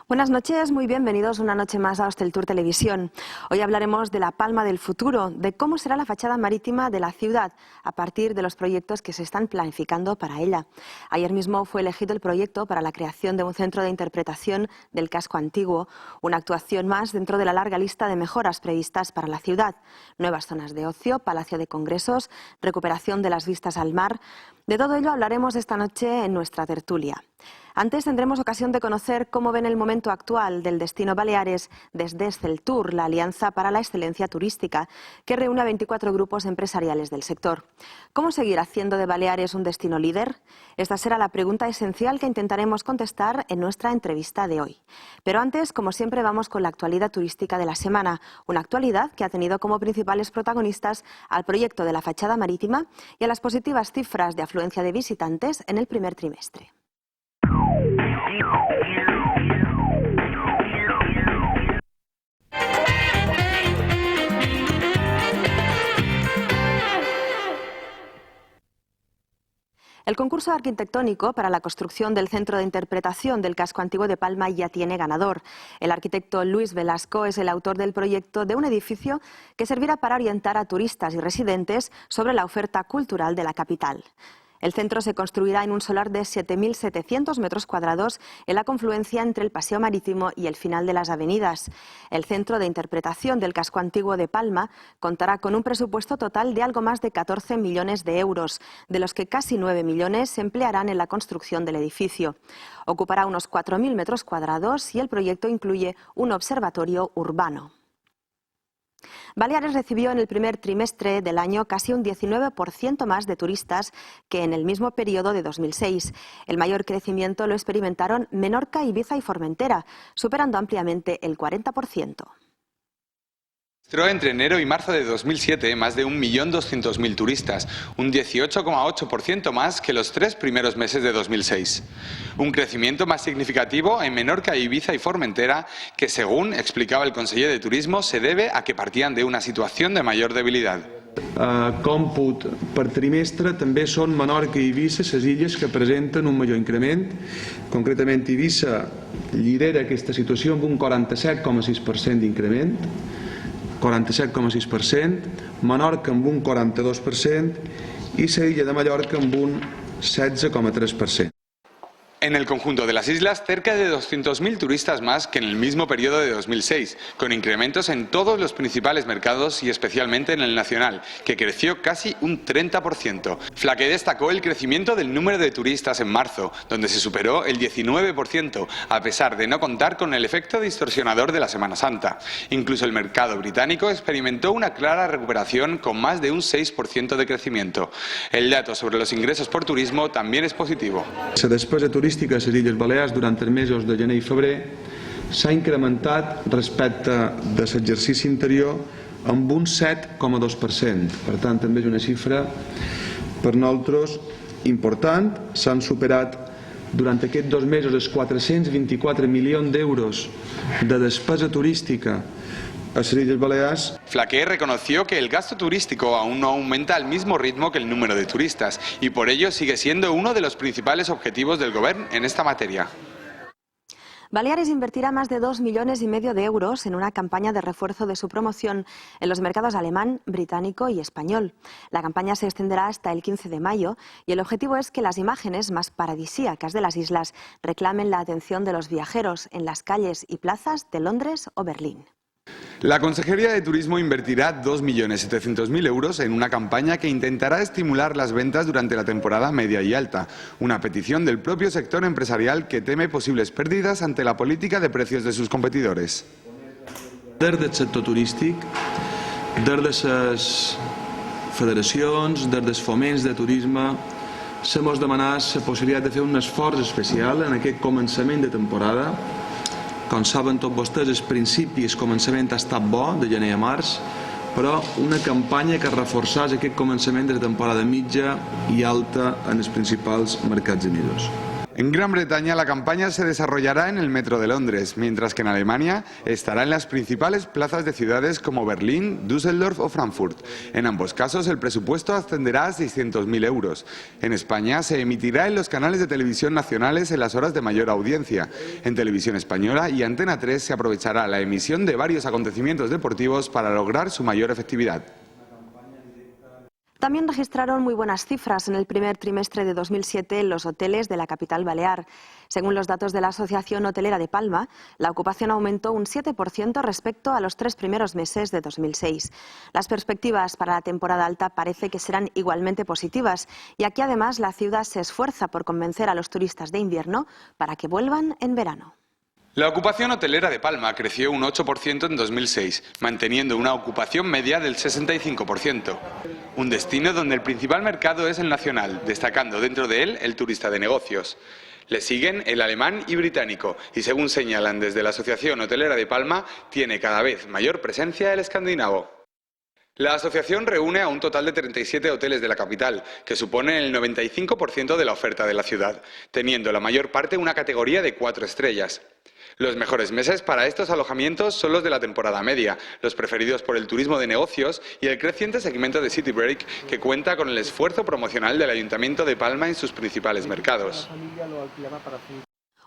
Buenas noches, muy bienvenidos una noche más a Hosteltour Televisión. Hoy hablaremos de la Palma del futuro, de cómo será la fachada marítima de la ciudad a partir de los proyectos que se están planificando para ella. Ayer mismo fue elegido el proyecto para la creación de un centro de interpretación del casco antiguo, una actuación más dentro de la larga lista de mejoras previstas para la ciudad. Nuevas zonas de ocio, palacio de congresos, recuperación de las vistas al mar. De todo ello hablaremos esta noche en nuestra tertulia. Antes tendremos ocasión de conocer cómo ven el momento actual del destino Baleares desde Esceltur, la Alianza para la Excelencia Turística, que reúne a 24 grupos empresariales del sector. ¿Cómo seguir haciendo de Baleares un destino líder? Esta será la pregunta esencial que intentaremos contestar en nuestra entrevista de hoy. Pero antes, como siempre, vamos con la actualidad turística de la semana, una actualidad que ha tenido como principales protagonistas al proyecto de la fachada marítima y a las positivas cifras de afluencia de visitantes en el primer trimestre. El concurso arquitectónico para la construcción del centro de interpretación del casco antiguo de Palma ya tiene ganador. El arquitecto Luis Velasco es el autor del proyecto de un edificio que servirá para orientar a turistas y residentes sobre la oferta cultural de la capital. El centro se construirá en un solar de 7.700 metros cuadrados en la confluencia entre el Paseo Marítimo y el final de las avenidas. El centro de interpretación del casco antiguo de Palma contará con un presupuesto total de algo más de 14 millones de euros, de los que casi 9 millones se emplearán en la construcción del edificio. Ocupará unos 4.000 metros cuadrados y el proyecto incluye un observatorio urbano. Baleares recibió en el primer trimestre del año casi un 19% más de turistas que en el mismo periodo de 2006. El mayor crecimiento lo experimentaron Menorca, Ibiza y Formentera, superando ampliamente el 40%. Registró entre enero y marzo de 2007 más de 1.200.000 turistas, un 18,8% más que los 3 primeros meses de 2006. Un crecimiento más significativo en Menorca, Ibiza y Formentera, que según explicaba el conseller de Turismo, se debe a que partían de una situación de mayor debilidad. Còmput per trimestre també són Menorca i Eivissa les illes que presenten un major increment. Concretament Eivissa lidera aquesta situació amb un 47,6% d'increment, 47,6%, Menorca amb un 42% i la illa de Mallorca amb un 16,3%. En el conjunto de las islas, cerca de 200.000 turistas más que en el mismo periodo de 2006, con incrementos en todos los principales mercados y especialmente en el nacional, que creció casi un 30%. Flaque destacó el crecimiento del número de turistas en marzo, donde se superó el 19%, a pesar de no contar con el efecto distorsionador de la Semana Santa. Incluso el mercado británico experimentó una clara recuperación con más de un 6% de crecimiento. El dato sobre los ingresos por turismo también es positivo. La despesa turística a les Illes Balears durant els mesos de gener i febrer s'ha incrementat respecte de l'exercici anterior amb un 7,2%. Per tant, també és una xifra per nosaltres important. S'han superat durant aquests 2 mesos els 424 milions d'euros de despesa turística a las Islas Baleares. Flaque reconoció que el gasto turístico aún no aumenta al mismo ritmo que el número de turistas y por ello sigue siendo uno de los principales objetivos del Gobierno en esta materia. Baleares invertirá más de 2,5 millones de euros en una campaña de refuerzo de su promoción en los mercados alemán, británico y español. La campaña se extenderá hasta el 15 de mayo y el objetivo es que las imágenes más paradisíacas de las islas reclamen la atención de los viajeros en las calles y plazas de Londres o Berlín. La Consejería de Turismo invertirá 2.700.000 euros en una campaña que intentará estimular las ventas durante la temporada media y alta, una petición del propio sector empresarial que teme posibles pérdidas ante la política de precios de sus competidores. Des del sector turístic, des de les federacions, des dels foments de turisme, s'hemos demanat la possibilitat de fer un esforç especial en aquest començament de temporada. Com saben tots vostès, el principi i el començament ha estat bo, de gener a març, però una campanya que reforçés aquest començament de la temporada mitja i alta en els principals mercats emissors. En Gran Bretaña la campaña se desarrollará en el metro de Londres, mientras que en Alemania estará en las principales plazas de ciudades como Berlín, Düsseldorf o Frankfurt. En ambos casos el presupuesto ascenderá a 600.000 euros. En España se emitirá en los canales de televisión nacionales en las horas de mayor audiencia. En Televisión Española y Antena 3 se aprovechará la emisión de varios acontecimientos deportivos para lograr su mayor efectividad. También registraron muy buenas cifras en el primer trimestre de 2007 en los hoteles de la capital balear. Según los datos de la Asociación Hotelera de Palma, la ocupación aumentó un 7% respecto a los 3 primeros meses de 2006. Las perspectivas para la temporada alta parece que serán igualmente positivas, y aquí además la ciudad se esfuerza por convencer a los turistas de invierno para que vuelvan en verano. La ocupación hotelera de Palma creció un 8% en 2006, manteniendo una ocupación media del 65%. Un destino donde el principal mercado es el nacional, destacando dentro de él el turista de negocios. Le siguen el alemán y británico, y según señalan desde la Asociación Hotelera de Palma, tiene cada vez mayor presencia el escandinavo. La asociación reúne a un total de 37 hoteles de la capital, que suponen el 95% de la oferta de la ciudad, teniendo la mayor parte una categoría de 4 estrellas. Los mejores meses para estos alojamientos son los de la temporada media, los preferidos por el turismo de negocios y el creciente segmento de City Break, que cuenta con el esfuerzo promocional del Ayuntamiento de Palma en sus principales mercados.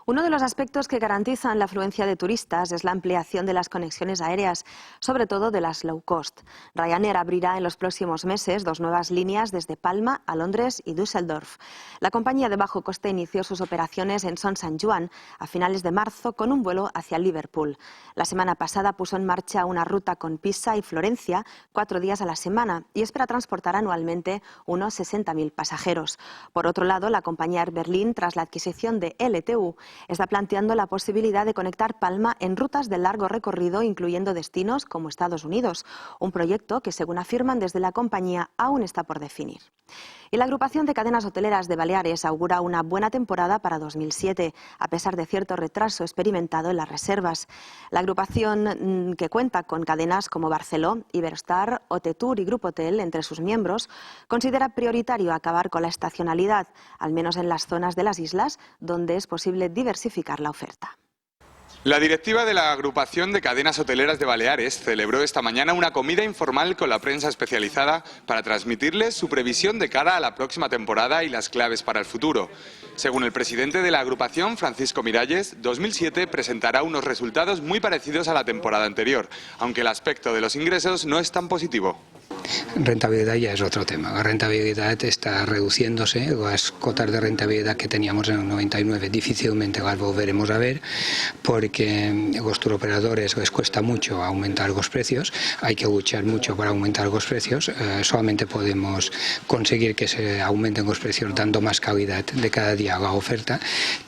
Uno de los aspectos que garantizan la afluencia de turistas es la ampliación de las conexiones aéreas, sobre todo de las low cost. Ryanair abrirá en los próximos meses 2 nuevas líneas desde Palma a Londres y Düsseldorf. La compañía de bajo coste inició sus operaciones en Son Sant Joan a finales de marzo con un vuelo hacia Liverpool. La semana pasada puso en marcha una ruta con Pisa y Florencia 4 días a la semana y espera transportar anualmente unos 60.000 pasajeros. Por otro lado, la compañía Air Berlin, tras la adquisición de LTU, está planteando la posibilidad de conectar Palma en rutas de largo recorrido, incluyendo destinos como Estados Unidos, un proyecto que, según afirman desde la compañía, aún está por definir. Y la agrupación de cadenas hoteleras de Baleares augura una buena temporada para 2007, a pesar de cierto retraso experimentado en las reservas. La agrupación, que cuenta con cadenas como Barceló, Iberostar, Otetour y Grupo Hotel entre sus miembros, considera prioritario acabar con la estacionalidad, al menos en las zonas de las islas donde es posible diversificar la oferta. La directiva de la agrupación de cadenas hoteleras de Baleares celebró esta mañana una comida informal con la prensa especializada para transmitirles su previsión de cara a la próxima temporada y las claves para el futuro. Según el presidente de la agrupación, Francisco Miralles, 2007 presentará unos resultados muy parecidos a la temporada anterior, aunque el aspecto de los ingresos no es tan positivo. Rentabilidad ya es otro tema. La rentabilidad está reduciéndose, las cotas de rentabilidad que teníamos en el 99 difícilmente las volveremos a ver, porque los turoperadores les cuesta mucho aumentar los precios, hay que luchar mucho para aumentar los precios, solamente podemos conseguir que se aumenten los precios dando más calidad de cada día a la oferta,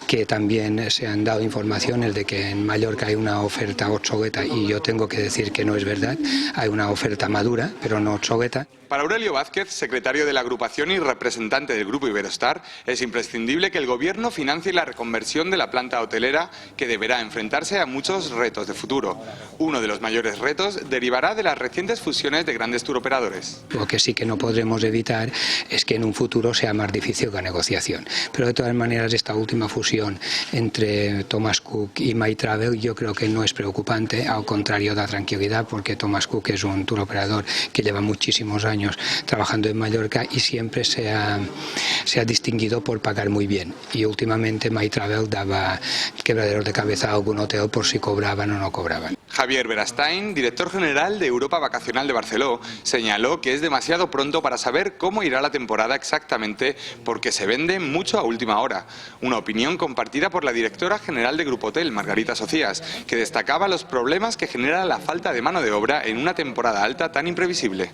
que también se han dado informaciones de que en Mallorca hay una oferta obsoleta y yo tengo que decir que no es verdad, hay una oferta madura, pero no obsoleta. Para Aurelio Vázquez, secretario de la agrupación y representante del grupo Iberostar, es imprescindible que el gobierno financie la reconversión de la planta hotelera, que deberá enfrentarse a muchos retos de futuro. Uno de los mayores retos derivará de las recientes fusiones de grandes turoperadores. Lo que sí que no podremos evitar es que en un futuro sea más difícil la negociación. Pero de todas maneras, esta última fusión entre Thomas Cook y MyTravel yo creo que no es preocupante, al contrario da tranquilidad, porque Thomas Cook es un turoperador que lleva muchísimos años trabajando en Mallorca y siempre se ha distinguido por pagar muy bien, y últimamente MyTravel daba quebraderos de cabeza a algún hotel por si cobraban o no cobraban. Javier Berastain, director general de Europa Vacacional de Barceló, señaló que es demasiado pronto para saber cómo irá la temporada exactamente, porque se vende mucho a última hora. Una opinión compartida por la directora general de Grupo Hotel, Margarita Socias, que destacaba los problemas que genera la falta de mano de obra en una temporada alta tan imprevisible.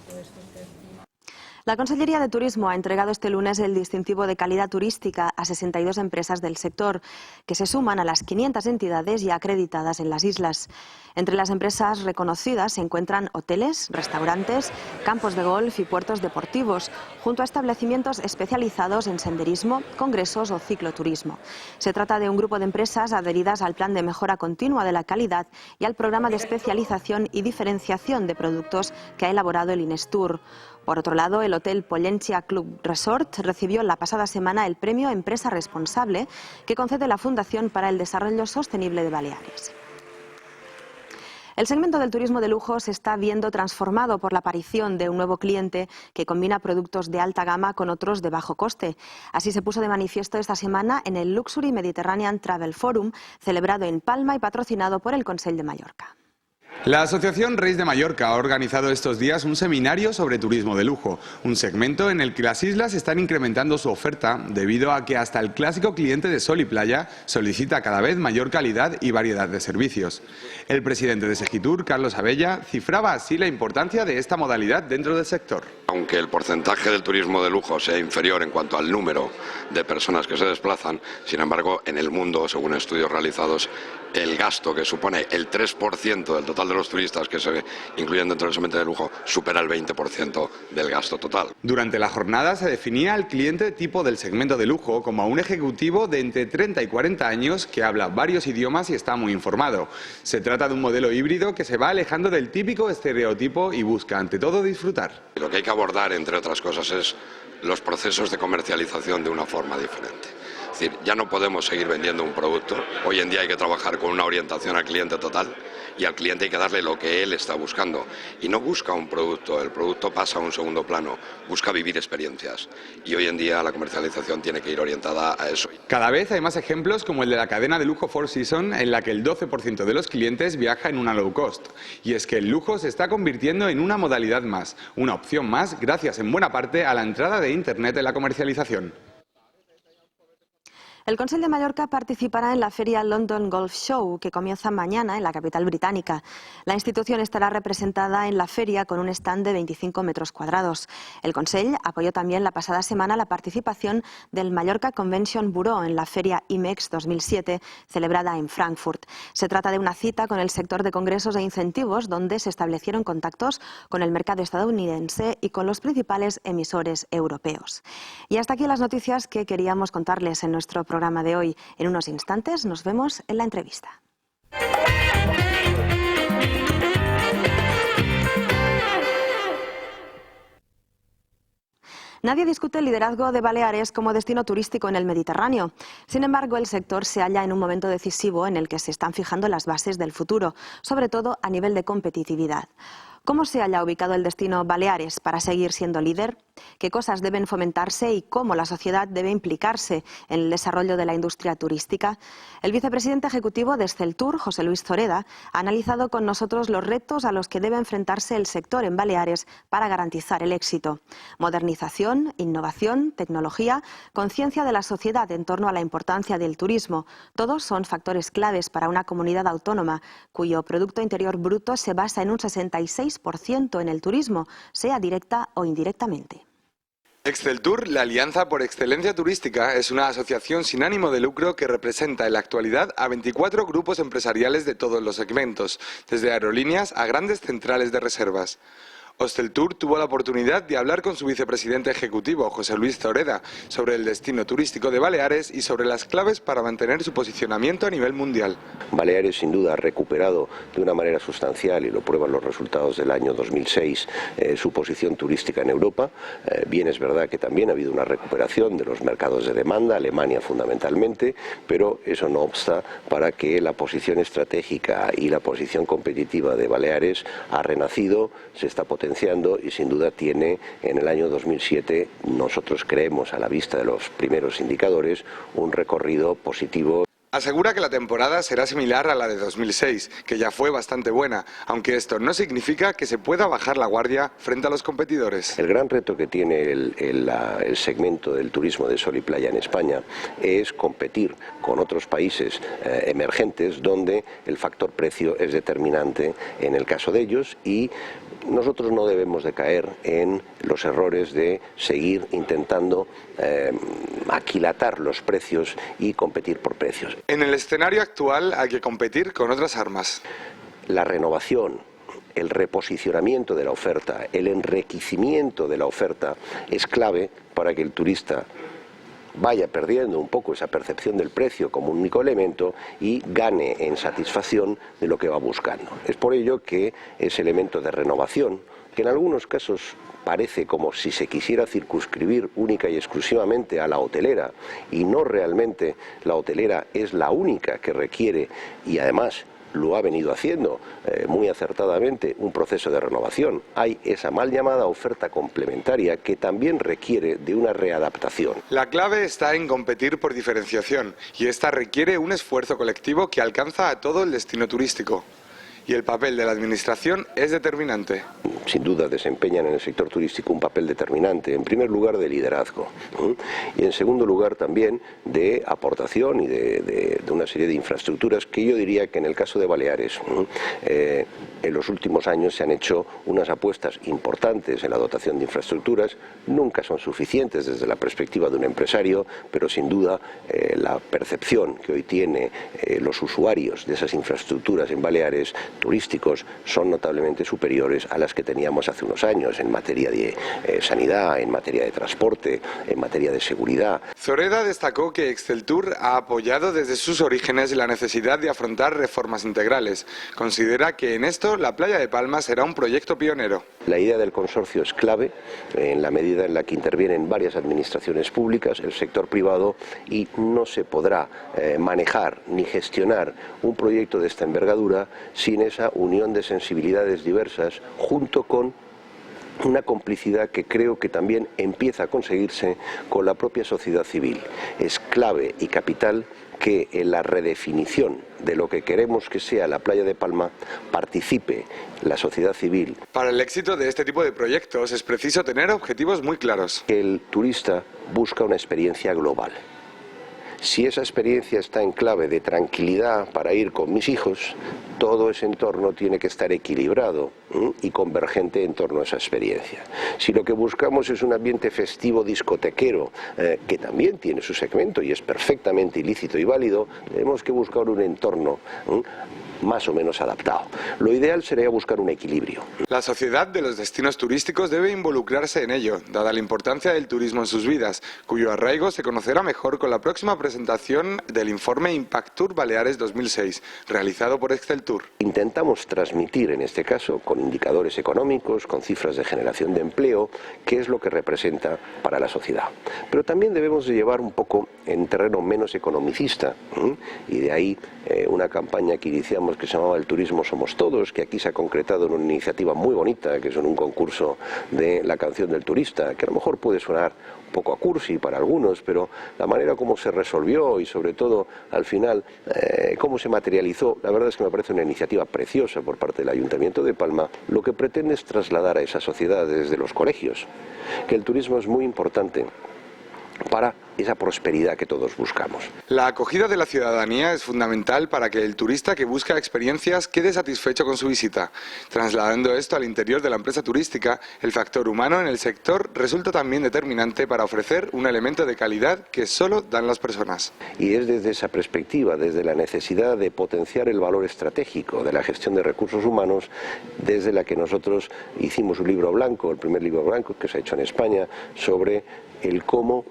La Consellería de Turismo ha entregado este lunes el distintivo de calidad turística a 62 empresas del sector, que se suman a las 500 entidades ya acreditadas en las islas. Entre las empresas reconocidas se encuentran hoteles, restaurantes, campos de golf y puertos deportivos, junto a establecimientos especializados en senderismo, congresos o cicloturismo. Se trata de un grupo de empresas adheridas al Plan de Mejora Continua de la Calidad y al Programa de Especialización y Diferenciación de Productos que ha elaborado el Inestur. Por otro lado, el hotel Pollentia Club Resort recibió la pasada semana el premio Empresa Responsable que concede la Fundación para el Desarrollo Sostenible de Baleares. El segmento del turismo de lujo se está viendo transformado por la aparición de un nuevo cliente que combina productos de alta gama con otros de bajo coste. Así se puso de manifiesto esta semana en el Luxury Mediterranean Travel Forum, celebrado en Palma y patrocinado por el Consell de Mallorca. La Asociación Reis de Mallorca ha organizado estos días un seminario sobre turismo de lujo, un segmento en el que las islas están incrementando su oferta debido a que hasta el clásico cliente de sol y playa solicita cada vez mayor calidad y variedad de servicios. El presidente de Segitur, Carlos Abella, cifraba así la importancia de esta modalidad dentro del sector. Aunque el porcentaje del turismo de lujo sea inferior en cuanto al número de personas que se desplazan, sin embargo, en el mundo, según estudios realizados, el gasto que supone el 3% del total de los turistas que se incluyen dentro del segmento de lujo supera el 20% del gasto total. Durante la jornada se definía al cliente tipo del segmento de lujo como a un ejecutivo de entre 30 y 40 años que habla varios idiomas y está muy informado. Se trata de un modelo híbrido que se va alejando del típico estereotipo y busca ante todo disfrutar. Lo que hay que abordar, entre otras cosas, es los procesos de comercialización de una forma diferente. Es decir, ya no podemos seguir vendiendo un producto. Hoy en día hay que trabajar con una orientación al cliente total y al cliente hay que darle lo que él está buscando. Y no busca un producto, el producto pasa a un segundo plano, busca vivir experiencias. Y hoy en día la comercialización tiene que ir orientada a eso. Cada vez hay más ejemplos como el de la cadena de lujo Four Seasons, en la que el 12% de los clientes viaja en una low cost. Y es que el lujo se está convirtiendo en una modalidad más, una opción más, gracias en buena parte a la entrada de Internet en la comercialización. El Consell de Mallorca participará en la feria London Golf Show, que comienza mañana en la capital británica. La institución estará representada en la feria con un stand de 25 metros cuadrados. El Consell apoyó también la pasada semana la participación del Mallorca Convention Bureau en la feria IMEX 2007, celebrada en Frankfurt. Se trata de una cita con el sector de congresos e incentivos, donde se establecieron contactos con el mercado estadounidense y con los principales emisores europeos. Y hasta aquí las noticias que queríamos contarles en nuestro programa de hoy. En unos instantes nos vemos en la entrevista. Nadie discute el liderazgo de Baleares como destino turístico en el Mediterráneo. Sin embargo, el sector se halla en un momento decisivo en el que se están fijando las bases del futuro, sobre todo a nivel de competitividad. ¿Cómo se halla ubicado el destino Baleares para seguir siendo líder? ¿Qué cosas deben fomentarse y cómo la sociedad debe implicarse en el desarrollo de la industria turística? El vicepresidente ejecutivo de Exceltur, José Luis Zoreda, ha analizado con nosotros los retos a los que debe enfrentarse el sector en Baleares para garantizar el éxito. Modernización, innovación, tecnología, conciencia de la sociedad en torno a la importancia del turismo. Todos son factores claves para una comunidad autónoma cuyo Producto Interior Bruto se basa en un 66% en el turismo, sea directa o indirectamente. Exceltur, la Alianza por Excelencia Turística, es una asociación sin ánimo de lucro que representa en la actualidad a 24 grupos empresariales de todos los segmentos, desde aerolíneas a grandes centrales de reservas. Exceltur tuvo la oportunidad de hablar con su vicepresidente ejecutivo, José Luis Zoreda, sobre el destino turístico de Baleares y sobre las claves para mantener su posicionamiento a nivel mundial. Baleares sin duda ha recuperado de una manera sustancial, y lo prueban los resultados del año 2006, su posición turística en Europa. Bien es verdad que también ha habido una recuperación de los mercados de demanda, Alemania fundamentalmente, pero eso no obsta para que la posición estratégica y la posición competitiva de Baleares ha renacido, se está potenciando y sin duda tiene en el año 2007, nosotros creemos a la vista de los primeros indicadores, un recorrido positivo. Asegura que la temporada será similar a la de 2006, que ya fue bastante buena, aunque esto no significa que se pueda bajar la guardia frente a los competidores. El gran reto que tiene el segmento del turismo de sol y playa en España es competir con otros países emergentes donde el factor precio es determinante en el caso de ellos, y nosotros no debemos de caer en los errores de seguir intentando aquilatar los precios y competir por precios. En el escenario actual hay que competir con otras armas. La renovación, el reposicionamiento de la oferta, el enriquecimiento de la oferta es clave para que el turista vaya perdiendo un poco esa percepción del precio como un único elemento y gane en satisfacción de lo que va buscando. Es por ello que ese elemento de renovación, que en algunos casos parece como si se quisiera circunscribir única y exclusivamente a la hotelera, y no realmente la hotelera es la única que requiere, y además lo ha venido haciendo muy acertadamente, un proceso de renovación. Hay esa mal llamada oferta complementaria que también requiere de una readaptación. La clave está en competir por diferenciación, y esta requiere un esfuerzo colectivo que alcanza a todo el destino turístico. Y el papel de la Administración es determinante. Sin duda desempeñan en el sector turístico un papel determinante, en primer lugar de liderazgo, y en segundo lugar también de aportación y de una serie de infraestructuras que yo diría que en el caso de Baleares en los últimos años se han hecho unas apuestas importantes en la dotación de infraestructuras. Nunca son suficientes desde la perspectiva de un empresario, pero sin duda la percepción que hoy tiene los usuarios de esas infraestructuras en Baleares turísticos son notablemente superiores a las que teníamos hace unos años en materia de sanidad, en materia de transporte, en materia de seguridad. Zoreda destacó que Exceltur ha apoyado desde sus orígenes la necesidad de afrontar reformas integrales. Considera que en esto la playa de Palma será un proyecto pionero. La idea del consorcio es clave en la medida en la que intervienen varias administraciones públicas, el sector privado, y no se podrá manejar ni gestionar un proyecto de esta envergadura sin esa unión de sensibilidades diversas, junto con una complicidad que creo que también empieza a conseguirse con la propia sociedad civil. Es clave y capital que en la redefinición de lo que queremos que sea la playa de Palma participe la sociedad civil. Para el éxito de este tipo de proyectos es preciso tener objetivos muy claros. El turista busca una experiencia global. Si esa experiencia está en clave de tranquilidad para ir con mis hijos, todo ese entorno tiene que estar equilibrado y convergente en torno a esa experiencia. Si lo que buscamos es un ambiente festivo discotequero, que también tiene su segmento y es perfectamente ilícito y válido, tenemos que buscar un entorno más o menos adaptado. Lo ideal sería buscar un equilibrio. La sociedad de los destinos turísticos debe involucrarse en ello, dada la importancia del turismo en sus vidas, cuyo arraigo se conocerá mejor con la próxima presentación del informe Impactur Baleares 2006, realizado por Exceltur. Intentamos transmitir, en este caso, con indicadores económicos, con cifras de generación de empleo, qué es lo que representa para la sociedad. Pero también debemos de llevar un poco en terreno menos economicista, y de ahí una campaña que iniciamos que se llamaba El turismo somos todos, que aquí se ha concretado en una iniciativa muy bonita, que es en un concurso de la canción del turista, que a lo mejor puede sonar un poco a cursi para algunos, pero la manera como se resolvió y sobre todo al final cómo se materializó, la verdad es que me parece una iniciativa preciosa por parte del Ayuntamiento de Palma. Lo que pretende es trasladar a esa sociedad desde los colegios que el turismo es muy importante para esa prosperidad que todos buscamos. La acogida de la ciudadanía es fundamental para que el turista que busca experiencias quede satisfecho con su visita. Trasladando esto al interior de la empresa turística, el factor humano en el sector resulta también determinante para ofrecer un elemento de calidad que solo dan las personas. Y es desde esa perspectiva, desde la necesidad de potenciar el valor estratégico de la gestión de recursos humanos, desde la que nosotros hicimos un libro blanco, el primer libro blanco que se ha hecho en España, sobre el cómo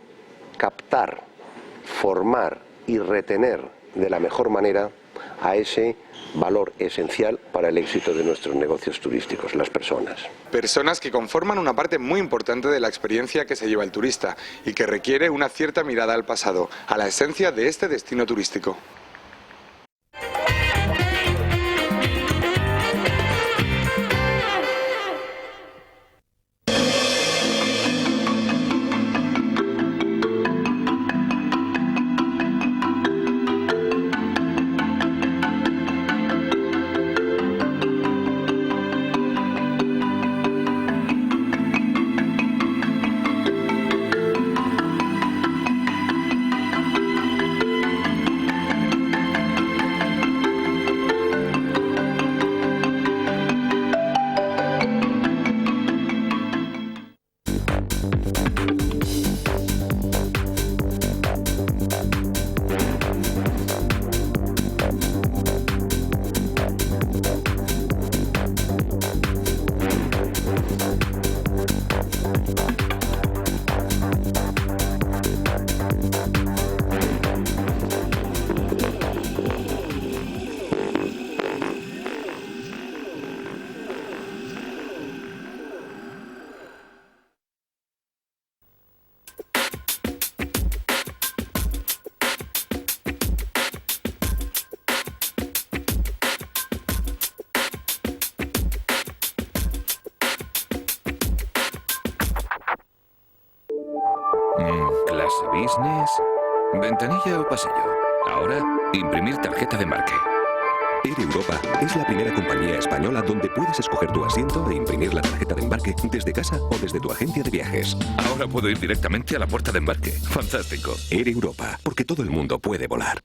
captar, formar y retener de la mejor manera a ese valor esencial para el éxito de nuestros negocios turísticos, las personas. Personas que conforman una parte muy importante de la experiencia que se lleva el turista y que requiere una cierta mirada al pasado, a la esencia de este destino turístico. business, ventanilla o pasillo. Ahora, imprimir tarjeta de embarque. Air Europa es la primera compañía española donde puedes escoger tu asiento e imprimir la tarjeta de embarque desde casa o desde tu agencia de viajes. Ahora puedo ir directamente a la puerta de embarque. Fantástico. Air Europa, porque todo el mundo puede volar.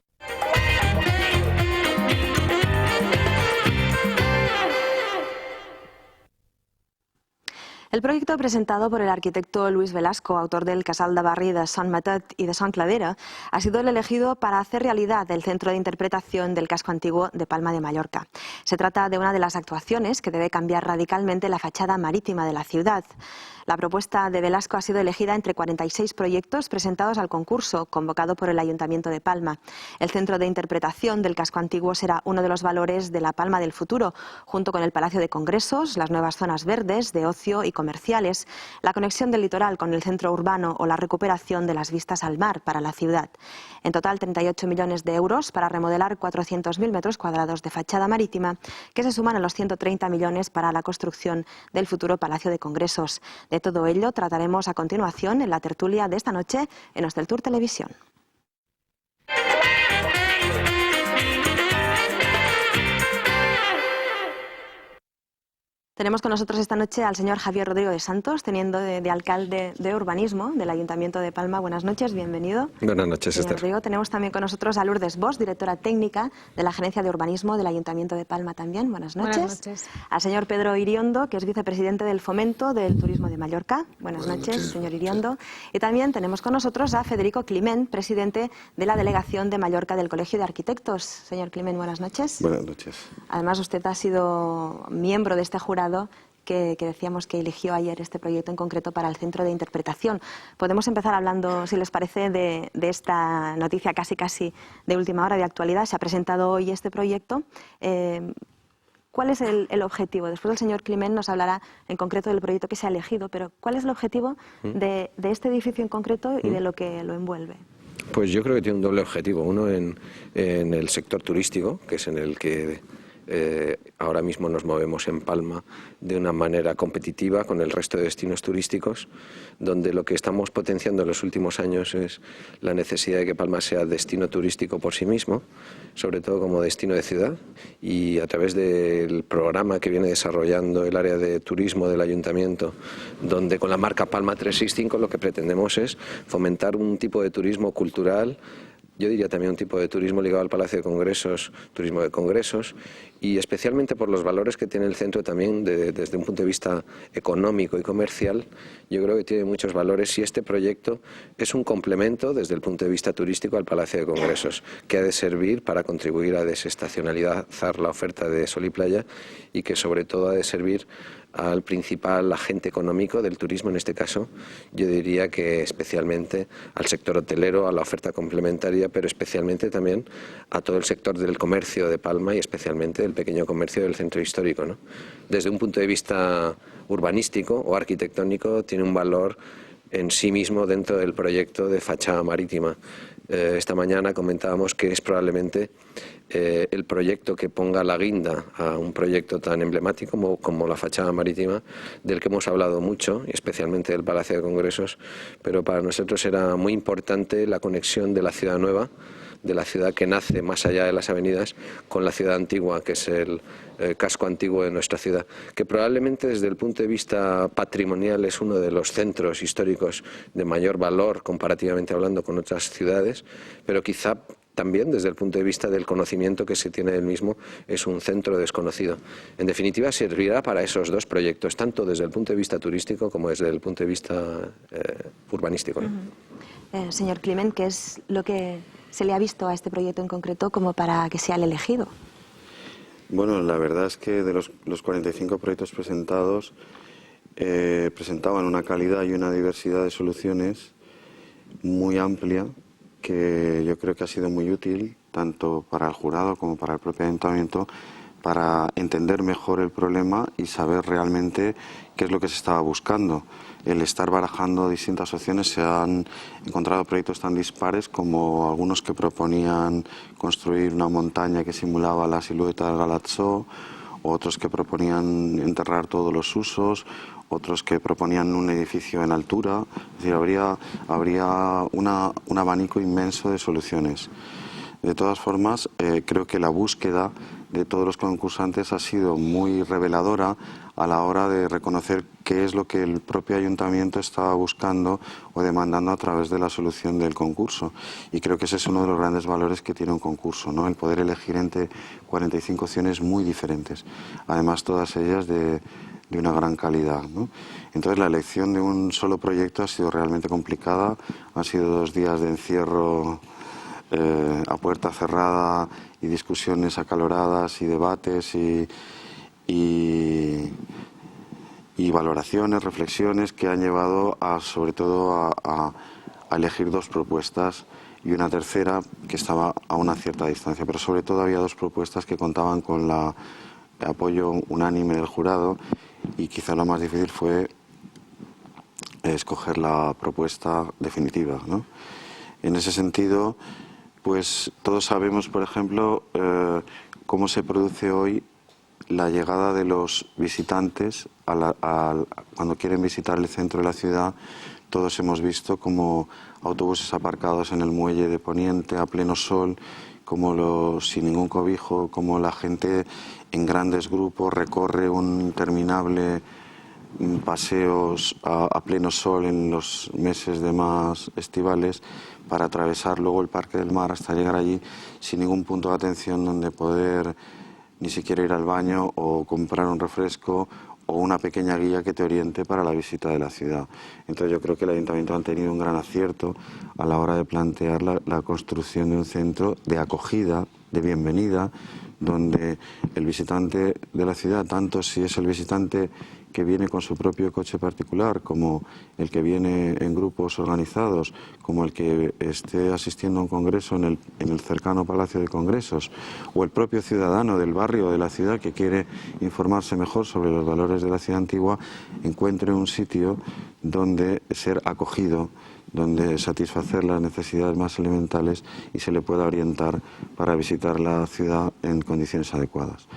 El proyecto presentado por el arquitecto Luis Velasco, autor del Casal de Barri de Sant Matet y de Sant Cladera, ha sido el elegido para hacer realidad el centro de interpretación del casco antiguo de Palma de Mallorca. Se trata de una de las actuaciones que debe cambiar radicalmente la fachada marítima de la ciudad. La propuesta de Velasco ha sido elegida entre 46 proyectos presentados al concurso, convocado por el Ayuntamiento de Palma. El centro de interpretación del casco antiguo será uno de los valores de la Palma del futuro, junto con el Palacio de Congresos, las nuevas zonas verdes, de ocio y comerciales, la conexión del litoral con el centro urbano o la recuperación de las vistas al mar para la ciudad. En total, 38 millones de euros para remodelar 400.000 metros cuadrados de fachada marítima, que se suman a los 130 millones para la construcción del futuro Palacio de Congresos. De todo ello trataremos a continuación en la tertulia de esta noche en Hosteltour Televisión. Tenemos con nosotros esta noche al señor Javier Rodrigo de Santos, teniendo de alcalde de urbanismo del Ayuntamiento de Palma. Buenas noches, bienvenido. Buenas noches, señor Esther. Rodrigo, tenemos también con nosotros a Lourdes Bosch, directora técnica de la Gerencia de Urbanismo del Ayuntamiento de Palma también. Buenas noches. Buenas noches. Al señor Pedro Iriondo, que es vicepresidente del Fomento del Turismo de Mallorca. Buenas noches, señor Iriondo. Y también tenemos con nosotros a Federico Climent, presidente de la Delegación de Mallorca del Colegio de Arquitectos. Señor Climent, buenas noches. Buenas noches. Además, usted ha sido miembro de este jurado que decíamos que eligió ayer este proyecto en concreto para el centro de interpretación. Podemos empezar hablando, si les parece, de esta noticia casi de última hora, de actualidad. Se ha presentado hoy este proyecto. ¿Cuál es el objetivo? Después el señor Climent nos hablará en concreto del proyecto que se ha elegido, pero ¿cuál es el objetivo de este edificio en concreto y de lo que lo envuelve? Pues yo creo que tiene un doble objetivo. Uno en el sector turístico, que es en el que ahora mismo nos movemos en Palma de una manera competitiva con el resto de destinos turísticos, donde lo que estamos potenciando en los últimos años es la necesidad de que Palma sea destino turístico por sí mismo, sobre todo como destino de ciudad, y a través del programa que viene desarrollando el área de turismo del Ayuntamiento, donde con la marca Palma 365 lo que pretendemos es fomentar un tipo de turismo cultural, yo diría también un tipo de turismo ligado al Palacio de Congresos, turismo de congresos, y especialmente por los valores que tiene el centro también desde un punto de vista económico y comercial. Yo creo que tiene muchos valores y este proyecto es un complemento desde el punto de vista turístico al Palacio de Congresos, que ha de servir para contribuir a desestacionalizar la oferta de sol y playa y que sobre todo ha de servir al principal agente económico del turismo, en este caso, yo diría que especialmente al sector hotelero, a la oferta complementaria, pero especialmente también a todo el sector del comercio de Palma y especialmente del pequeño comercio del centro histórico, ¿no? Desde un punto de vista urbanístico o arquitectónico tiene un valor en sí mismo dentro del proyecto de fachada marítima. Esta mañana comentábamos que es probablemente el proyecto que ponga la guinda a un proyecto tan emblemático como la fachada marítima, del que hemos hablado mucho, y especialmente del Palacio de Congresos, pero para nosotros era muy importante la conexión de la ciudad nueva, de la ciudad que nace más allá de las avenidas, con la ciudad antigua, que es el casco antiguo de nuestra ciudad, que probablemente desde el punto de vista patrimonial es uno de los centros históricos de mayor valor comparativamente hablando con otras ciudades, pero quizá también desde el punto de vista del conocimiento que se tiene del mismo es un centro desconocido. En definitiva, servirá para esos dos proyectos, tanto desde el punto de vista turístico como desde el punto de vista urbanístico, ¿no? Señor Climent, ¿qué es lo que se le ha visto a este proyecto en concreto como para que sea el elegido? Bueno, la verdad es que de los 45 proyectos presentados presentaban una calidad y una diversidad de soluciones muy amplia, que yo creo que ha sido muy útil tanto para el jurado como para el propio ayuntamiento para entender mejor el problema y saber realmente qué es lo que se estaba buscando. El estar barajando distintas opciones, se han encontrado proyectos tan dispares como algunos que proponían construir una montaña que simulaba la silueta del Galatzó, otros que proponían enterrar todos los usos, otros que proponían un edificio en altura. Es decir, habría un abanico inmenso de soluciones. De todas formas, creo que la búsqueda de todos los concursantes ha sido muy reveladora a la hora de reconocer qué es lo que el propio ayuntamiento estaba buscando o demandando a través de la solución del concurso. Y creo que ese es uno de los grandes valores que tiene un concurso, ¿no? El poder elegir entre 45 opciones muy diferentes, además todas ellas de una gran calidad, ¿no? Entonces la elección de un solo proyecto ha sido realmente complicada, han sido 2 días de encierro a puerta cerrada y discusiones acaloradas y debates y valoraciones, reflexiones que han llevado sobre todo a elegir 2 propuestas y una tercera que estaba a una cierta distancia, pero sobre todo había 2 propuestas que contaban con el apoyo unánime del jurado y quizá lo más difícil fue escoger la propuesta definitiva, ¿no? En ese sentido, pues todos sabemos, por ejemplo, cómo se produce hoy la llegada de los visitantes cuando quieren visitar el centro de la ciudad. Todos hemos visto como autobuses aparcados en el muelle de Poniente a pleno sol, sin ningún cobijo, como la gente en grandes grupos recorre un interminable paseos a pleno sol en los meses de más estivales para atravesar luego el Parque del Mar hasta llegar allí sin ningún punto de atención donde poder ni siquiera ir al baño o comprar un refresco o una pequeña guía que te oriente para la visita de la ciudad. Entonces yo creo que el Ayuntamiento ha tenido un gran acierto a la hora de plantear la construcción de un centro de acogida, de bienvenida, donde el visitante de la ciudad, tanto si es el visitante que viene con su propio coche particular, como el que viene en grupos organizados, como el que esté asistiendo a un congreso en el cercano Palacio de Congresos, o el propio ciudadano del barrio o de la ciudad que quiere informarse mejor sobre los valores de la ciudad antigua, encuentre un sitio donde ser acogido, donde satisfacer las necesidades más elementales y se le pueda orientar para visitar la ciudad en condiciones adecuadas.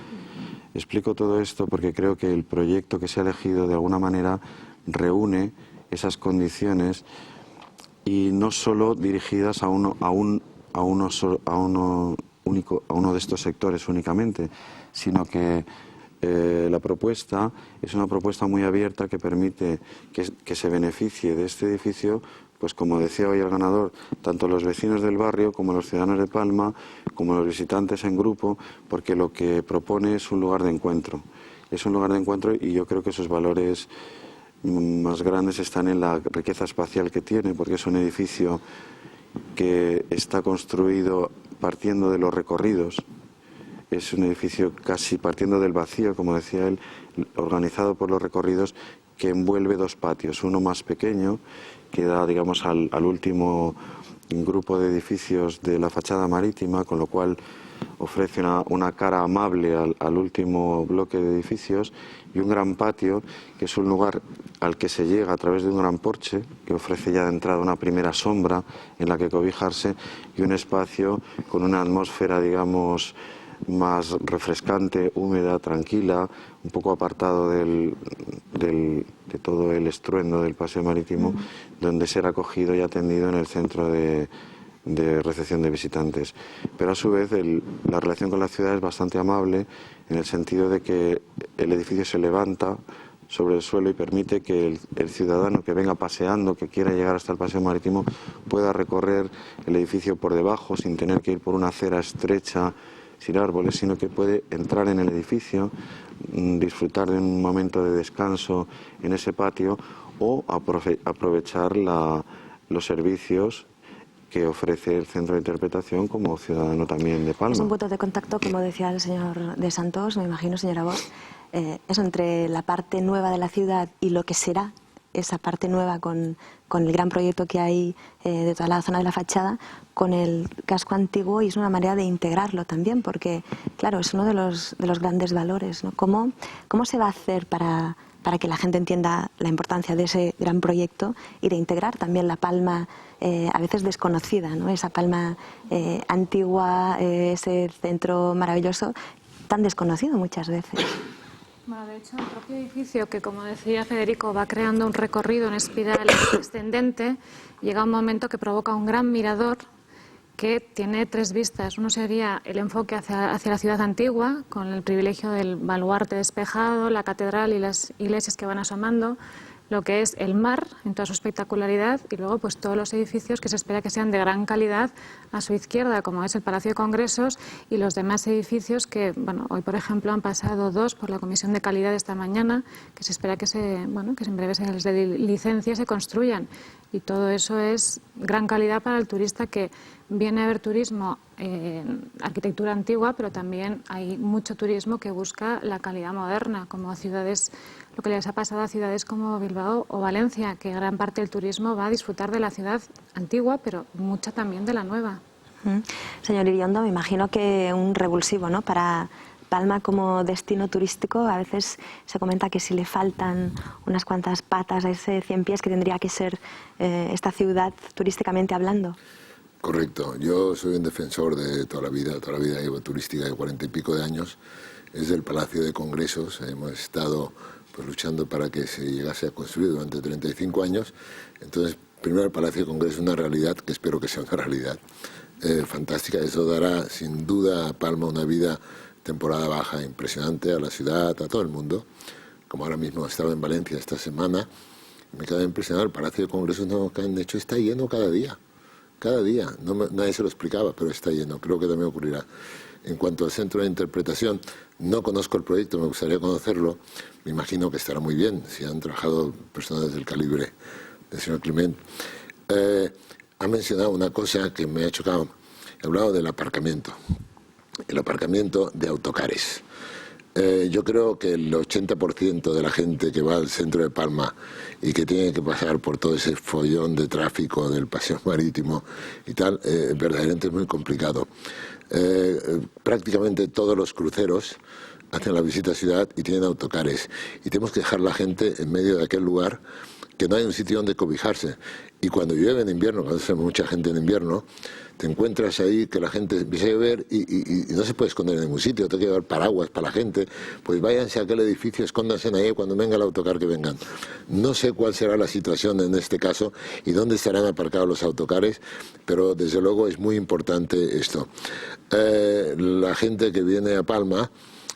Explico todo esto porque creo que el proyecto que se ha elegido de alguna manera reúne esas condiciones y no solo dirigidas a uno de estos sectores únicamente, sino que la propuesta es una propuesta muy abierta que permite que se beneficie de este edificio, pues como decía hoy el ganador, tanto los vecinos del barrio como los ciudadanos de Palma, como los visitantes en grupo, porque lo que propone es un lugar de encuentro. Es un lugar de encuentro y yo creo que esos valores más grandes están en la riqueza espacial que tiene, porque es un edificio que está construido partiendo de los recorridos. Es un edificio casi partiendo del vacío, como decía él, organizado por los recorridos, que envuelve 2 patios, uno más pequeño, que da, digamos, al último grupo de edificios de la fachada marítima, con lo cual ofrece una cara amable al último bloque de edificios, y un gran patio, que es un lugar al que se llega a través de un gran porche, que ofrece ya de entrada una primera sombra en la que cobijarse, y un espacio con una atmósfera, digamos, más refrescante, húmeda, tranquila, un poco apartado de todo el estruendo del paseo marítimo, donde ser acogido y atendido en el centro de recepción de visitantes. Pero a su vez la relación con la ciudad es bastante amable, en el sentido de que el edificio se levanta sobre el suelo y permite que el ciudadano que venga paseando, que quiera llegar hasta el paseo marítimo, pueda recorrer el edificio por debajo sin tener que ir por una acera estrecha sin árboles, sino que puede entrar en el edificio, disfrutar de un momento de descanso en ese patio o aprovechar los servicios que ofrece el centro de interpretación como ciudadano también de Palma. Es un punto de contacto, como decía el señor de Santos, me imagino, señora Bosch, eso entre la parte nueva de la ciudad y lo que será esa parte nueva con el gran proyecto que hay de toda la zona de la fachada, con el casco antiguo, y es una manera de integrarlo también, porque, claro, es uno de los grandes valores, ¿no? ¿Cómo se va a hacer para que la gente entienda la importancia de ese gran proyecto y de integrar también la Palma a veces desconocida, ¿no? Esa Palma antigua, ese centro maravilloso tan desconocido muchas veces. Bueno, de hecho, el propio edificio, que como decía Federico, va creando un recorrido en espiral ascendente, llega un momento que provoca un gran mirador que tiene 3 vistas. Uno sería el enfoque hacia la ciudad antigua, con el privilegio del baluarte despejado, la catedral y las iglesias que van asomando, lo que es el mar en toda su espectacularidad, y luego pues todos los edificios que se espera que sean de gran calidad a su izquierda, como es el Palacio de Congresos y los demás edificios que, bueno, hoy por ejemplo han pasado 2 por la Comisión de Calidad esta mañana, que se espera que en breve se les dé licencia y se construyan. Y todo eso es gran calidad para el turista que viene a ver turismo en arquitectura antigua, pero también hay mucho turismo que busca la calidad moderna, como ciudades, lo que les ha pasado a ciudades como Bilbao o Valencia, que gran parte del turismo va a disfrutar de la ciudad antigua, pero mucha también de la nueva. Señor Iriondo, me imagino que un revulsivo, ¿no?, para Palma como destino turístico. A veces se comenta que si le faltan unas cuantas patas a ese 100 pies que tendría que ser esta ciudad turísticamente hablando. Correcto. Yo soy un defensor de toda la vida llevo turística de 40 y pico de años. Es el Palacio de Congresos. Hemos estado pues luchando para que se llegase a construir durante 35 años. Entonces, primero el Palacio de Congresos es una realidad, que espero que sea una realidad fantástica. Eso dará sin duda a Palma una vida temporada baja impresionante, a la ciudad, a todo el mundo. Como ahora mismo estaba en Valencia esta semana, me quedé impresionado. El Palacio de Congresos no, que han hecho está lleno cada día. Cada día. Nadie se lo explicaba, pero está lleno. Creo que también ocurrirá. En cuanto al centro de interpretación, no conozco el proyecto, me gustaría conocerlo. Me imagino que estará muy bien, si han trabajado personas del calibre del señor Climent. Ha mencionado una cosa que me ha chocado. He hablado del aparcamiento. El aparcamiento de autocares. Yo creo que el 80% de la gente que va al centro de Palma y que tiene que pasar por todo ese follón de tráfico del paseo marítimo y tal, verdaderamente es muy complicado. Prácticamente todos los cruceros hacen la visita a ciudad y tienen autocares. Y tenemos que dejar la gente en medio de aquel lugar que no hay un sitio donde cobijarse. Y cuando llueve en invierno, cuando hace mucha gente en invierno, te encuentras ahí que la gente empieza a llover y no se puede esconder en ningún sitio, tengo que llevar paraguas para la gente. Pues váyanse a aquel edificio, escóndanse ahí cuando venga el autocar que vengan. No sé cuál será la situación en este caso y dónde estarán aparcados los autocares, pero desde luego es muy importante esto. La gente que viene a Palma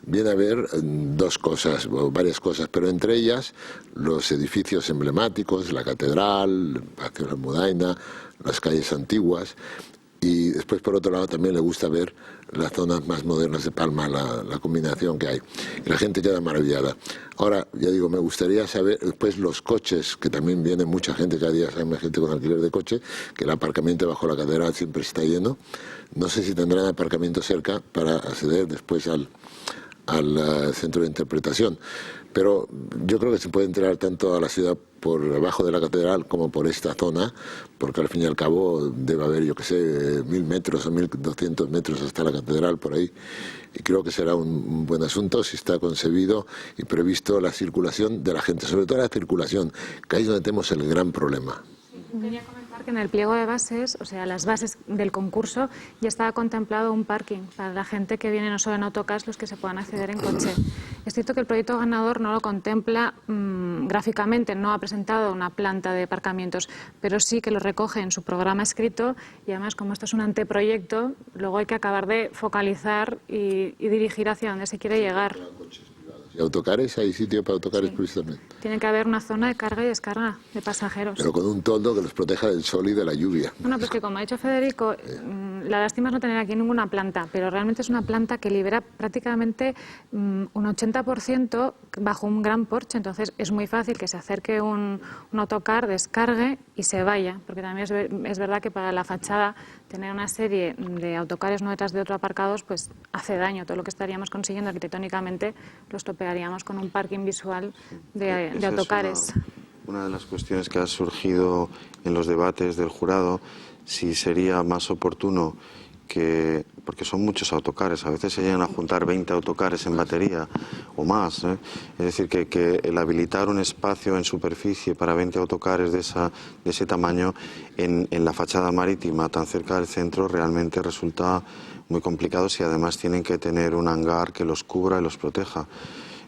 viene a ver 2 cosas, o varias cosas, pero entre ellas los edificios emblemáticos, la catedral, el Palacio de la Almudaina, las calles antiguas, y después por otro lado también le gusta ver las zonas más modernas de Palma, la combinación que hay, y la gente queda maravillada. Ahora, ya digo, me gustaría saber después los coches, que también viene mucha gente, cada día hay más gente con alquiler de coche, que el aparcamiento bajo la catedral siempre está lleno. No sé si tendrán aparcamiento cerca para acceder después al centro de interpretación, pero yo creo que se puede entrar tanto a la ciudad por debajo de la catedral como por esta zona, porque al fin y al cabo debe haber, yo que sé, 1000 metros o 1200 metros hasta la catedral por ahí, y creo que será un buen asunto si está concebido y previsto la circulación de la gente, sobre todo la circulación, que ahí es donde tenemos el gran problema. Quería comentar que en el pliego de bases, o sea, las bases del concurso, ya estaba contemplado un parking para la gente que viene no solo en autocars, los que se puedan acceder en coche. Es cierto que el proyecto ganador no lo contempla gráficamente, no ha presentado una planta de aparcamientos, pero sí que lo recoge en su programa escrito y además, como esto es un anteproyecto, luego hay que acabar de focalizar y dirigir hacia donde se quiere llegar. ¿Y autocares? ¿Hay sitio para autocares precisamente? Tiene que haber una zona de carga y descarga de pasajeros. Pero con un toldo que los proteja del sol y de la lluvia. Bueno, pues que como ha dicho Federico, la lástima es no tener aquí ninguna planta, pero realmente es una planta que libera prácticamente un 80% bajo un gran porche, entonces es muy fácil que se acerque un autocar, descargue y se vaya, porque también es verdad que para la fachada tener una serie de autocares uno detrás de otro aparcados pues hace daño. Todo lo que estaríamos consiguiendo arquitectónicamente lo estropearíamos con un parking visual de autocares. Una de las cuestiones que ha surgido en los debates del jurado, si sería más oportuno que, porque son muchos autocares, a veces se llegan a juntar 20 autocares en batería o más, es decir, que el habilitar un espacio en superficie para 20 autocares de ese tamaño en la fachada marítima tan cerca del centro realmente resulta muy complicados y además tienen que tener un hangar que los cubra y los proteja.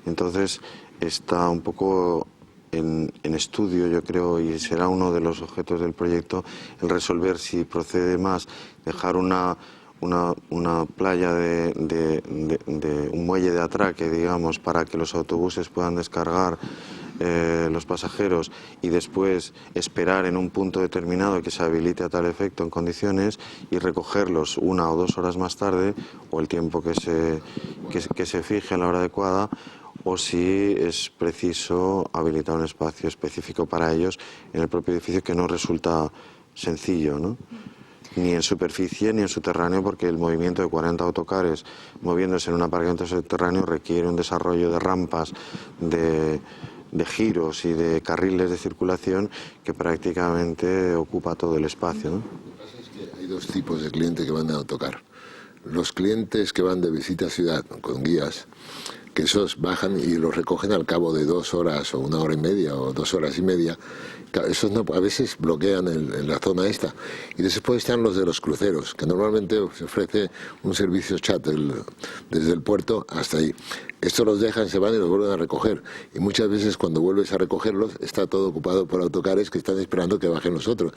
Entonces está un poco en estudio, yo creo, y será uno de los objetos del proyecto, el resolver si procede más dejar una playa de un muelle de atraque, digamos, para que los autobuses puedan descargar los pasajeros y después esperar en un punto determinado que se habilite a tal efecto en condiciones y recogerlos 1 o 2 horas más tarde o el tiempo que se fije a la hora adecuada, o si es preciso habilitar un espacio específico para ellos en el propio edificio, que no resulta sencillo, ¿no? Ni en superficie ni en subterráneo, porque el movimiento de 40 autocares moviéndose en un aparcamiento subterráneo requiere un desarrollo de rampas, de giros y de carriles de circulación que prácticamente ocupa todo el espacio, ¿no? Lo que pasa es que hay 2 tipos de clientes que van en autocar. Los clientes que van de visita a ciudad con guías, que esos bajan y los recogen al cabo de 2 horas o 1 hora y media o 2 horas y media. Esos no, a veces bloquean en la zona esta. Y después están los de los cruceros, que normalmente se ofrece un servicio shuttle desde el puerto hasta ahí. Estos los dejan, se van y los vuelven a recoger. Y muchas veces cuando vuelves a recogerlos está todo ocupado por autocares que están esperando que bajen los otros.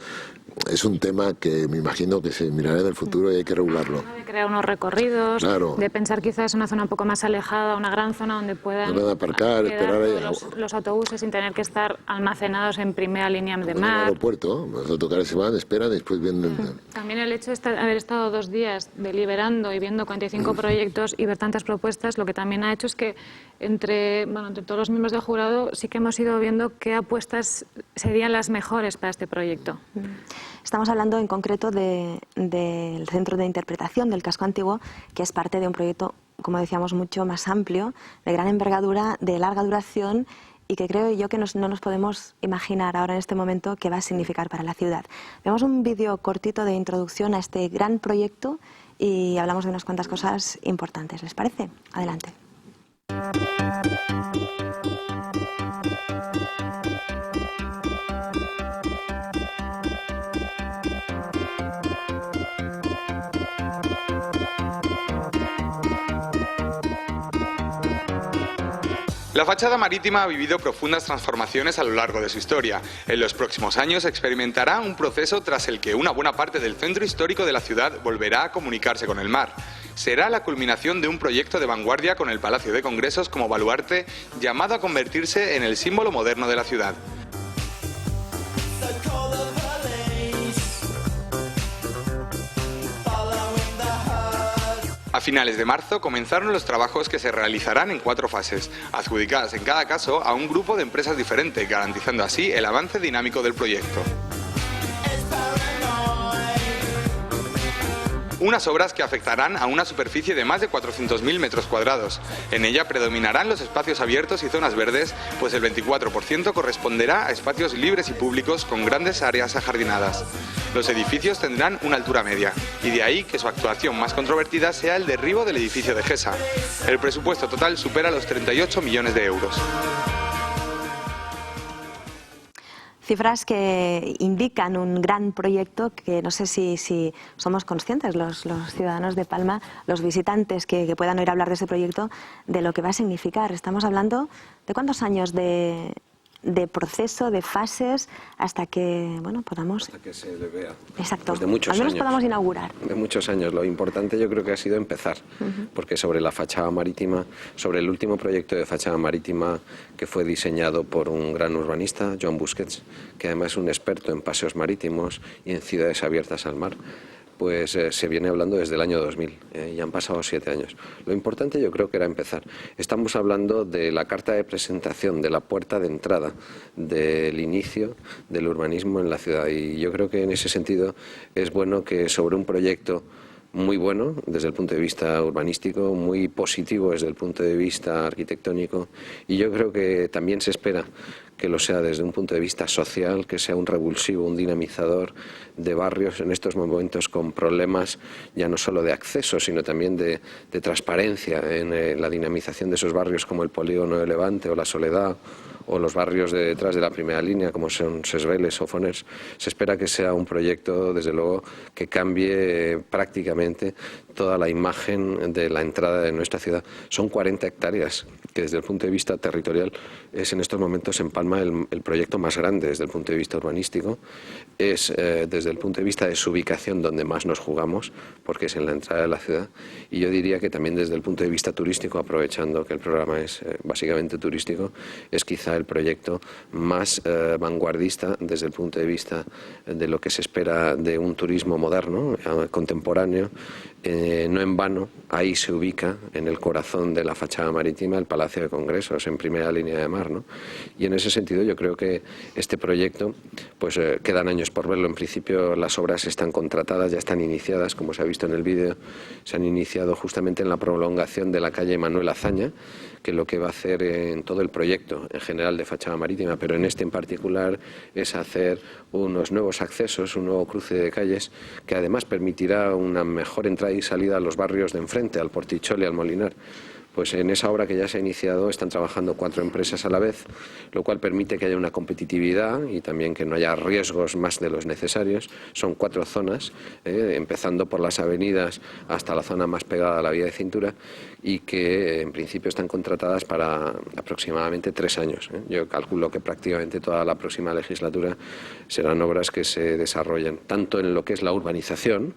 Es un tema que me imagino que se mirará en el futuro y hay que regularlo. De crear unos recorridos, claro, de pensar quizás una zona un poco más alejada, una gran zona donde puedan aparcar, esperar los autobuses sin tener que estar almacenados en primera línea de en el mar. aeropuerto, los autocares se van, esperan y después vienen. También el hecho de haber estado 2 días deliberando y viendo 45 proyectos y ver tantas propuestas, lo que también ha hecho es que entre todos los miembros del jurado sí que hemos ido viendo qué apuestas serían las mejores para este proyecto. Estamos hablando en concreto del Centro de Interpretación del Casco Antiguo, que es parte de un proyecto, como decíamos, mucho más amplio, de gran envergadura, de larga duración, y que creo yo que no nos podemos imaginar ahora en este momento qué va a significar para la ciudad. Vemos un vídeo cortito de introducción a este gran proyecto y hablamos de unas cuantas cosas importantes. ¿Les parece? Adelante. La fachada marítima ha vivido profundas transformaciones a lo largo de su historia. En los próximos años experimentará un proceso tras el que una buena parte del centro histórico de la ciudad volverá a comunicarse con el mar. Será la culminación de un proyecto de vanguardia con el Palacio de Congresos como baluarte, llamado a convertirse en el símbolo moderno de la ciudad. A finales de marzo comenzaron los trabajos que se realizarán en 4 fases, adjudicadas en cada caso a un grupo de empresas diferente, garantizando así el avance dinámico del proyecto. Unas obras que afectarán a una superficie de más de 400.000 metros cuadrados. En ella predominarán los espacios abiertos y zonas verdes, pues el 24% corresponderá a espacios libres y públicos con grandes áreas ajardinadas. Los edificios tendrán una altura media, y de ahí que su actuación más controvertida sea el derribo del edificio de Gesa. El presupuesto total supera los 38 millones de euros. Cifras que indican un gran proyecto que no sé si somos conscientes los ciudadanos de Palma, los visitantes que puedan oír hablar de ese proyecto, de lo que va a significar. Estamos hablando de cuántos años de proceso, de fases, hasta que podamos... Hasta que se le vea. Exacto, pues de muchos al menos años, podamos inaugurar. De muchos años. Lo importante yo creo que ha sido empezar, porque sobre la fachada marítima, sobre el último proyecto de fachada marítima que fue diseñado por un gran urbanista, Joan Busquets, que además es un experto en paseos marítimos y en ciudades abiertas al mar, pues se viene hablando desde el año 2000, y han pasado 7 años. Lo importante yo creo que era empezar. Estamos hablando de la carta de presentación, de la puerta de entrada, del inicio del urbanismo en la ciudad, y yo creo que en ese sentido es bueno que sobre un proyecto muy bueno desde el punto de vista urbanístico, muy positivo desde el punto de vista arquitectónico, y yo creo que también se espera que lo sea desde un punto de vista social, que sea un revulsivo, un dinamizador de barrios en estos momentos con problemas ya no solo de acceso, sino también de transparencia en la dinamización de esos barrios como el Polígono de Levante o La Soledad o los barrios de detrás de la primera línea, como son Ses Vélez o Foners, se espera que sea un proyecto, desde luego, que cambie prácticamente toda la imagen de la entrada de nuestra ciudad. Son 40 hectáreas, que desde el punto de vista territorial es en estos momentos en Palma el proyecto más grande desde el punto de vista urbanístico. Es desde el punto de vista de su ubicación donde más nos jugamos, porque es en la entrada de la ciudad. Y yo diría que también desde el punto de vista turístico, aprovechando que el programa es básicamente turístico, es quizá el proyecto más vanguardista desde el punto de vista de lo que se espera de un turismo moderno, contemporáneo. No en vano, ahí se ubica, en el corazón de la fachada marítima, el Palacio de Congresos, en primera línea de mar, ¿no? Y en ese sentido yo creo que este proyecto, pues quedan años por verlo. En principio las obras están contratadas, ya están iniciadas, como se ha visto en el vídeo, se han iniciado justamente en la prolongación de la calle Manuel Azaña, que lo que va a hacer en todo el proyecto en general de fachada marítima, pero en este en particular, es hacer unos nuevos accesos, un nuevo cruce de calles, que además permitirá una mejor entrada y salida a los barrios de enfrente, al Portichol y al Molinar. Pues en esa obra que ya se ha iniciado están trabajando 4 empresas a la vez, lo cual permite que haya una competitividad y también que no haya riesgos más de los necesarios. Son 4 zonas, empezando por las avenidas hasta la zona más pegada a la vía de cintura, y que en principio están contratadas para aproximadamente 3 años. Yo calculo que prácticamente toda la próxima legislatura serán obras que se desarrollen tanto en lo que es la urbanización,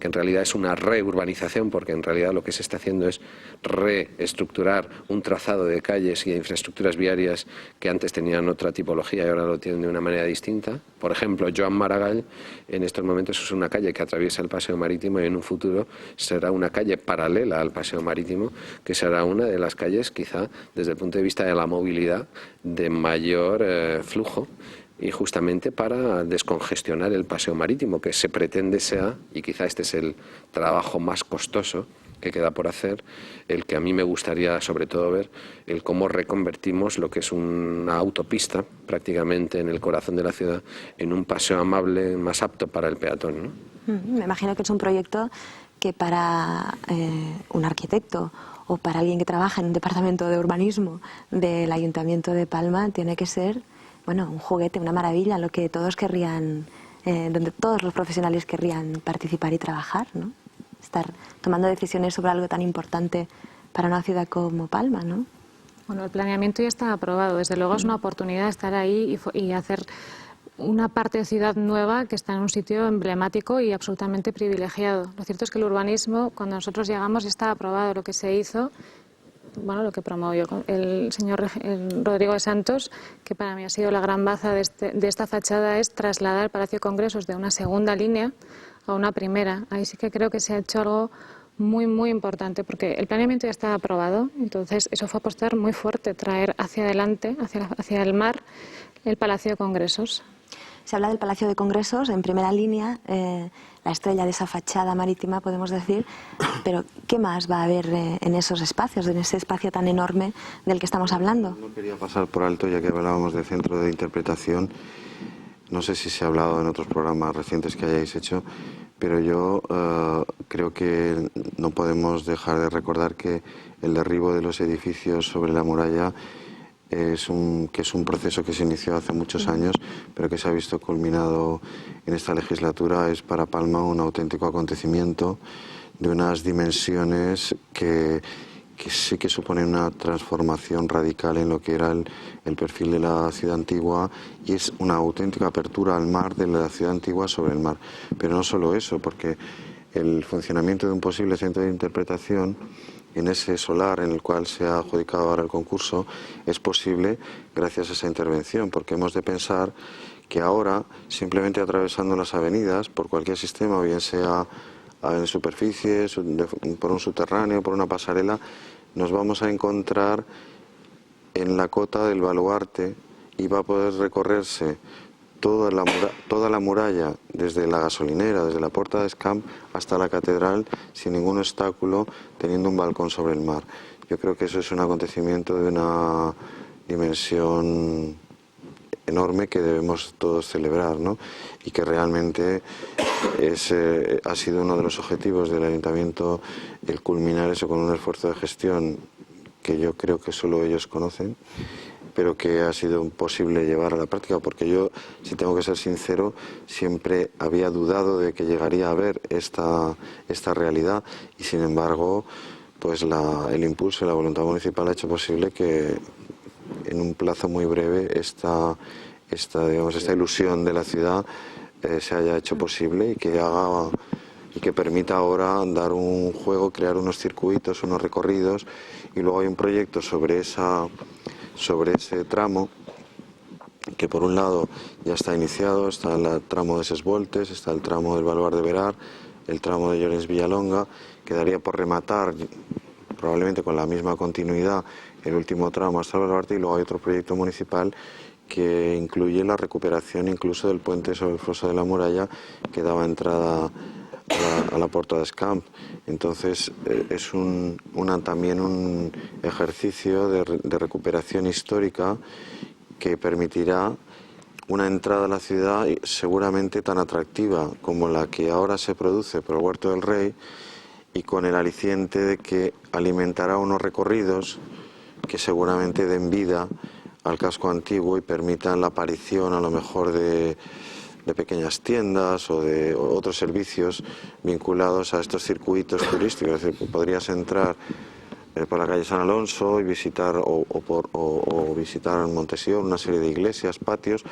que en realidad es una reurbanización, porque en realidad lo que se está haciendo es reestructurar un trazado de calles y de infraestructuras viarias que antes tenían otra tipología y ahora lo tienen de una manera distinta. Por ejemplo, Joan Maragall en estos momentos es una calle que atraviesa el Paseo Marítimo y en un futuro será una calle paralela al Paseo Marítimo, que será una de las calles, quizá desde el punto de vista de la movilidad, de mayor flujo, y justamente para descongestionar el paseo marítimo, que se pretende sea, y quizá este es el trabajo más costoso que queda por hacer, el que a mí me gustaría sobre todo ver, el cómo reconvertimos lo que es una autopista prácticamente en el corazón de la ciudad en un paseo amable más apto para el peatón, ¿no? Me imagino que es un proyecto que para un arquitecto o para alguien que trabaja en un departamento de urbanismo del Ayuntamiento de Palma tiene que ser, bueno, un juguete, una maravilla, lo que todos querrían, donde todos los profesionales querrían participar y trabajar, ¿no? Estar tomando decisiones sobre algo tan importante para una ciudad como Palma, ¿no? Bueno, el planeamiento ya está aprobado. Desde luego es una oportunidad estar ahí y hacer una parte de ciudad nueva que está en un sitio emblemático y absolutamente privilegiado. Lo cierto es que el urbanismo, cuando nosotros llegamos, ya estaba aprobado. Lo que se hizo, bueno, lo que promovió el señor Rodrigo de Santos, que para mí ha sido la gran baza de esta fachada, es trasladar el Palacio de Congresos de una segunda línea a una primera. Ahí sí que creo que se ha hecho algo muy, muy importante, porque el planeamiento ya está aprobado, entonces eso fue apostar muy fuerte, traer hacia adelante, hacia el mar, el Palacio de Congresos. Se habla del Palacio de Congresos en primera línea, la estrella de esa fachada marítima, podemos decir, pero ¿qué más va a haber en esos espacios, en ese espacio tan enorme del que estamos hablando? No quería pasar por alto, ya que hablábamos de centro de interpretación. No sé si se ha hablado en otros programas recientes que hayáis hecho, pero yo creo que no podemos dejar de recordar que el derribo de los edificios sobre la muralla es un proceso que se inició hace muchos años, pero que se ha visto culminado en esta legislatura. Es para Palma un auténtico acontecimiento de unas dimensiones que sí que suponen una transformación radical en lo que era el perfil de la ciudad antigua, y es una auténtica apertura al mar de la ciudad antigua sobre el mar. Pero no solo eso, porque el funcionamiento de un posible centro de interpretación en ese solar en el cual se ha adjudicado ahora el concurso es posible gracias a esa intervención, porque hemos de pensar que ahora, simplemente atravesando las avenidas por cualquier sistema, bien sea en superficie, por un subterráneo, por una pasarela, nos vamos a encontrar en la cota del baluarte y va a poder recorrerse toda la muralla, desde la gasolinera, desde la Puerta de Escamp hasta la catedral, sin ningún obstáculo, teniendo un balcón sobre el mar. Yo creo que eso es un acontecimiento de una dimensión enorme que debemos todos celebrar, ¿no? Y que realmente ha sido uno de los objetivos del Ayuntamiento, el culminar eso con un esfuerzo de gestión que yo creo que solo ellos conocen, pero que ha sido posible llevar a la práctica, porque yo, si tengo que ser sincero, siempre había dudado de que llegaría a ver esta realidad, y sin embargo, pues el impulso y la voluntad municipal ha hecho posible que en un plazo muy breve esta ilusión de la ciudad se haya hecho posible y que permita ahora dar un juego, crear unos circuitos, unos recorridos, y luego hay un proyecto sobre ese tramo que por un lado ya está iniciado, está el tramo de Ses Voltes, está el tramo del Baluard de Verar, el tramo de Llorens Villalonga. Quedaría por rematar, probablemente con la misma continuidad, el último tramo hasta el Baluarte, y luego hay otro proyecto municipal que incluye la recuperación incluso del puente sobre el foso de la muralla que daba entrada a la Porta d'Escamp. Entonces es también un ejercicio de recuperación histórica que permitirá una entrada a la ciudad seguramente tan atractiva como la que ahora se produce por el Huerto del Rey, y con el aliciente de que alimentará unos recorridos que seguramente den vida al casco antiguo y permitan la aparición a lo mejor de pequeñas tiendas o de otros servicios vinculados a estos circuitos turísticos. Es decir, podrías entrar por la calle San Alonso y visitar o visitar Montesión, una serie de iglesias, patios,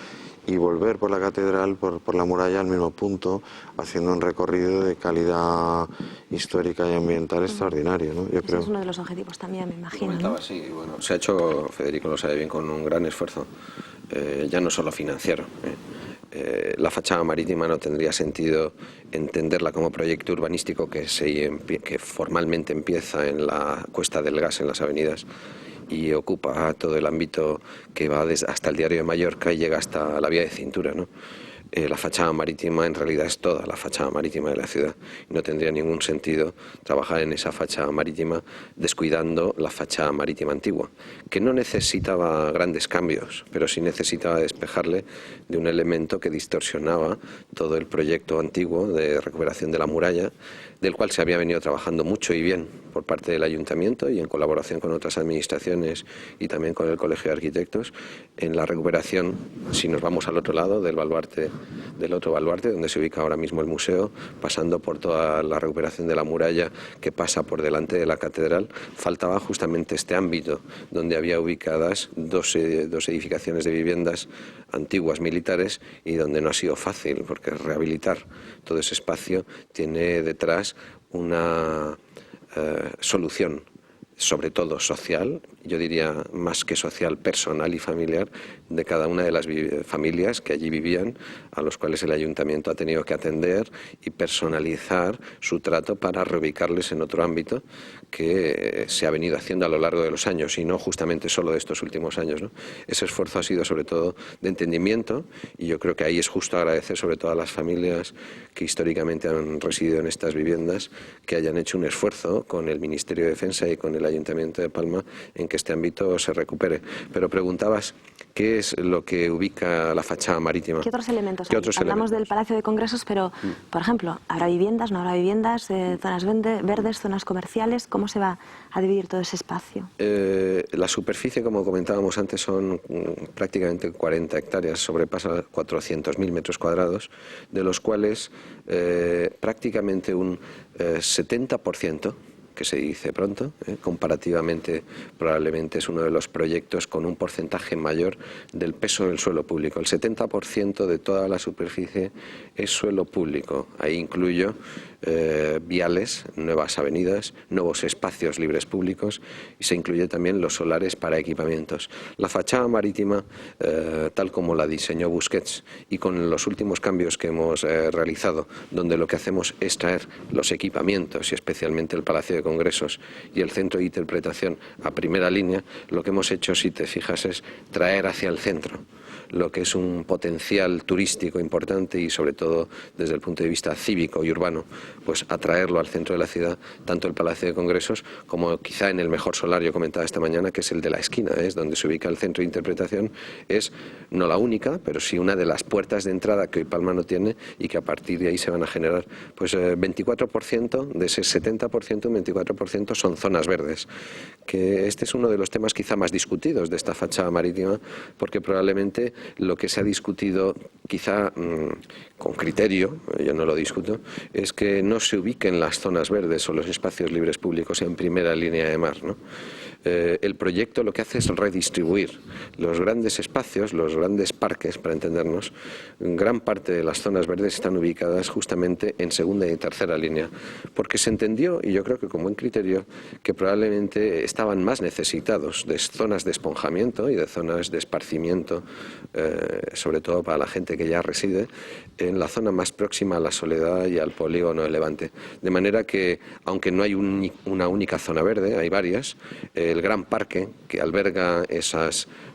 y volver por la catedral, por la muralla al mismo punto, haciendo un recorrido de calidad histórica y ambiental extraordinario, ¿no? Yo creo. Es uno de los objetivos también, me imagino, ¿no? Sí, bueno, se ha hecho, Federico lo sabe bien, con un gran esfuerzo, ya no solo financiero. La fachada marítima no tendría sentido entenderla como proyecto urbanístico que formalmente empieza en la Cuesta del Gas, en las avenidas, y ocupa todo el ámbito que va hasta el Diario de Mallorca y llega hasta la vía de cintura, ¿no? La fachada marítima en realidad es toda la fachada marítima de la ciudad, y no tendría ningún sentido trabajar en esa fachada marítima descuidando la fachada marítima antigua, que no necesitaba grandes cambios, pero sí necesitaba despejarle de un elemento que distorsionaba todo el proyecto antiguo de recuperación de la muralla, del cual se había venido trabajando mucho y bien por parte del Ayuntamiento y en colaboración con otras administraciones y también con el Colegio de Arquitectos, en la recuperación, si nos vamos al otro lado del otro baluarte, donde se ubica ahora mismo el museo, pasando por toda la recuperación de la muralla que pasa por delante de la catedral. Faltaba justamente este ámbito donde había ubicadas dos edificaciones de viviendas antiguas militares, y donde no ha sido fácil, porque rehabilitar todo ese espacio tiene detrás una solución, sobre todo social, yo diría más que social, personal y familiar, de cada una de las familias que allí vivían, a los cuales el Ayuntamiento ha tenido que atender y personalizar su trato para reubicarles en otro ámbito que se ha venido haciendo a lo largo de los años, y no justamente solo de estos últimos años, ¿no? Ese esfuerzo ha sido sobre todo de entendimiento, y yo creo que ahí es justo agradecer sobre todo a las familias que históricamente han residido en estas viviendas, que hayan hecho un esfuerzo con el Ministerio de Defensa y con el Ayuntamiento de Palma en que este ámbito se recupere. Pero preguntabas, ¿qué es lo que ubica la fachada marítima? ¿Qué otros elementos hay? Hablamos del Palacio de Congresos, pero, por ejemplo, ¿habrá viviendas, no habrá viviendas, zonas verdes, zonas comerciales? ¿Cómo se va a dividir todo ese espacio? La superficie, como comentábamos antes, son prácticamente 40 hectáreas, sobrepasa 400.000 metros cuadrados, de los cuales prácticamente un 70%, que se dice pronto, comparativamente probablemente es uno de los proyectos con un porcentaje mayor del peso del suelo público. El 70% de toda la superficie es suelo público. Ahí incluyo viales, nuevas avenidas, nuevos espacios libres públicos, y se incluye también los solares para equipamientos. La fachada marítima, tal como la diseñó Busquets, y con los últimos cambios que hemos realizado, donde lo que hacemos es traer los equipamientos y especialmente el Palacio de Congresos y el Centro de Interpretación a primera línea, lo que hemos hecho, si te fijas, es traer hacia el centro lo que es un potencial turístico importante y sobre todo desde el punto de vista cívico y urbano, pues atraerlo al centro de la ciudad, tanto el Palacio de Congresos como quizá en el mejor solar, yo comentaba esta mañana, que es el de la esquina, es donde se ubica el centro de interpretación, es no la única, pero sí una de las puertas de entrada que hoy Palma no tiene y que a partir de ahí se van a generar pues 24%, de ese 70%, un 24% son zonas verdes, que este es uno de los temas quizá más discutidos de esta fachada marítima, porque probablemente lo que se ha discutido quizá con criterio, yo no lo discuto, es que no se ubiquen las zonas verdes o los espacios libres públicos en primera línea de mar, ¿no? El proyecto lo que hace es redistribuir los grandes espacios, los grandes parques, para entendernos. Gran parte de las zonas verdes están ubicadas justamente en segunda y tercera línea, porque se entendió, y yo creo que con buen criterio, que probablemente estaban más necesitados de zonas de esponjamiento y de zonas de esparcimiento, sobre todo para la gente que ya reside en la zona más próxima a la Soledad y al polígono de Levante. De manera que, aunque no hay una única zona verde, hay varias, el gran parque que alberga ese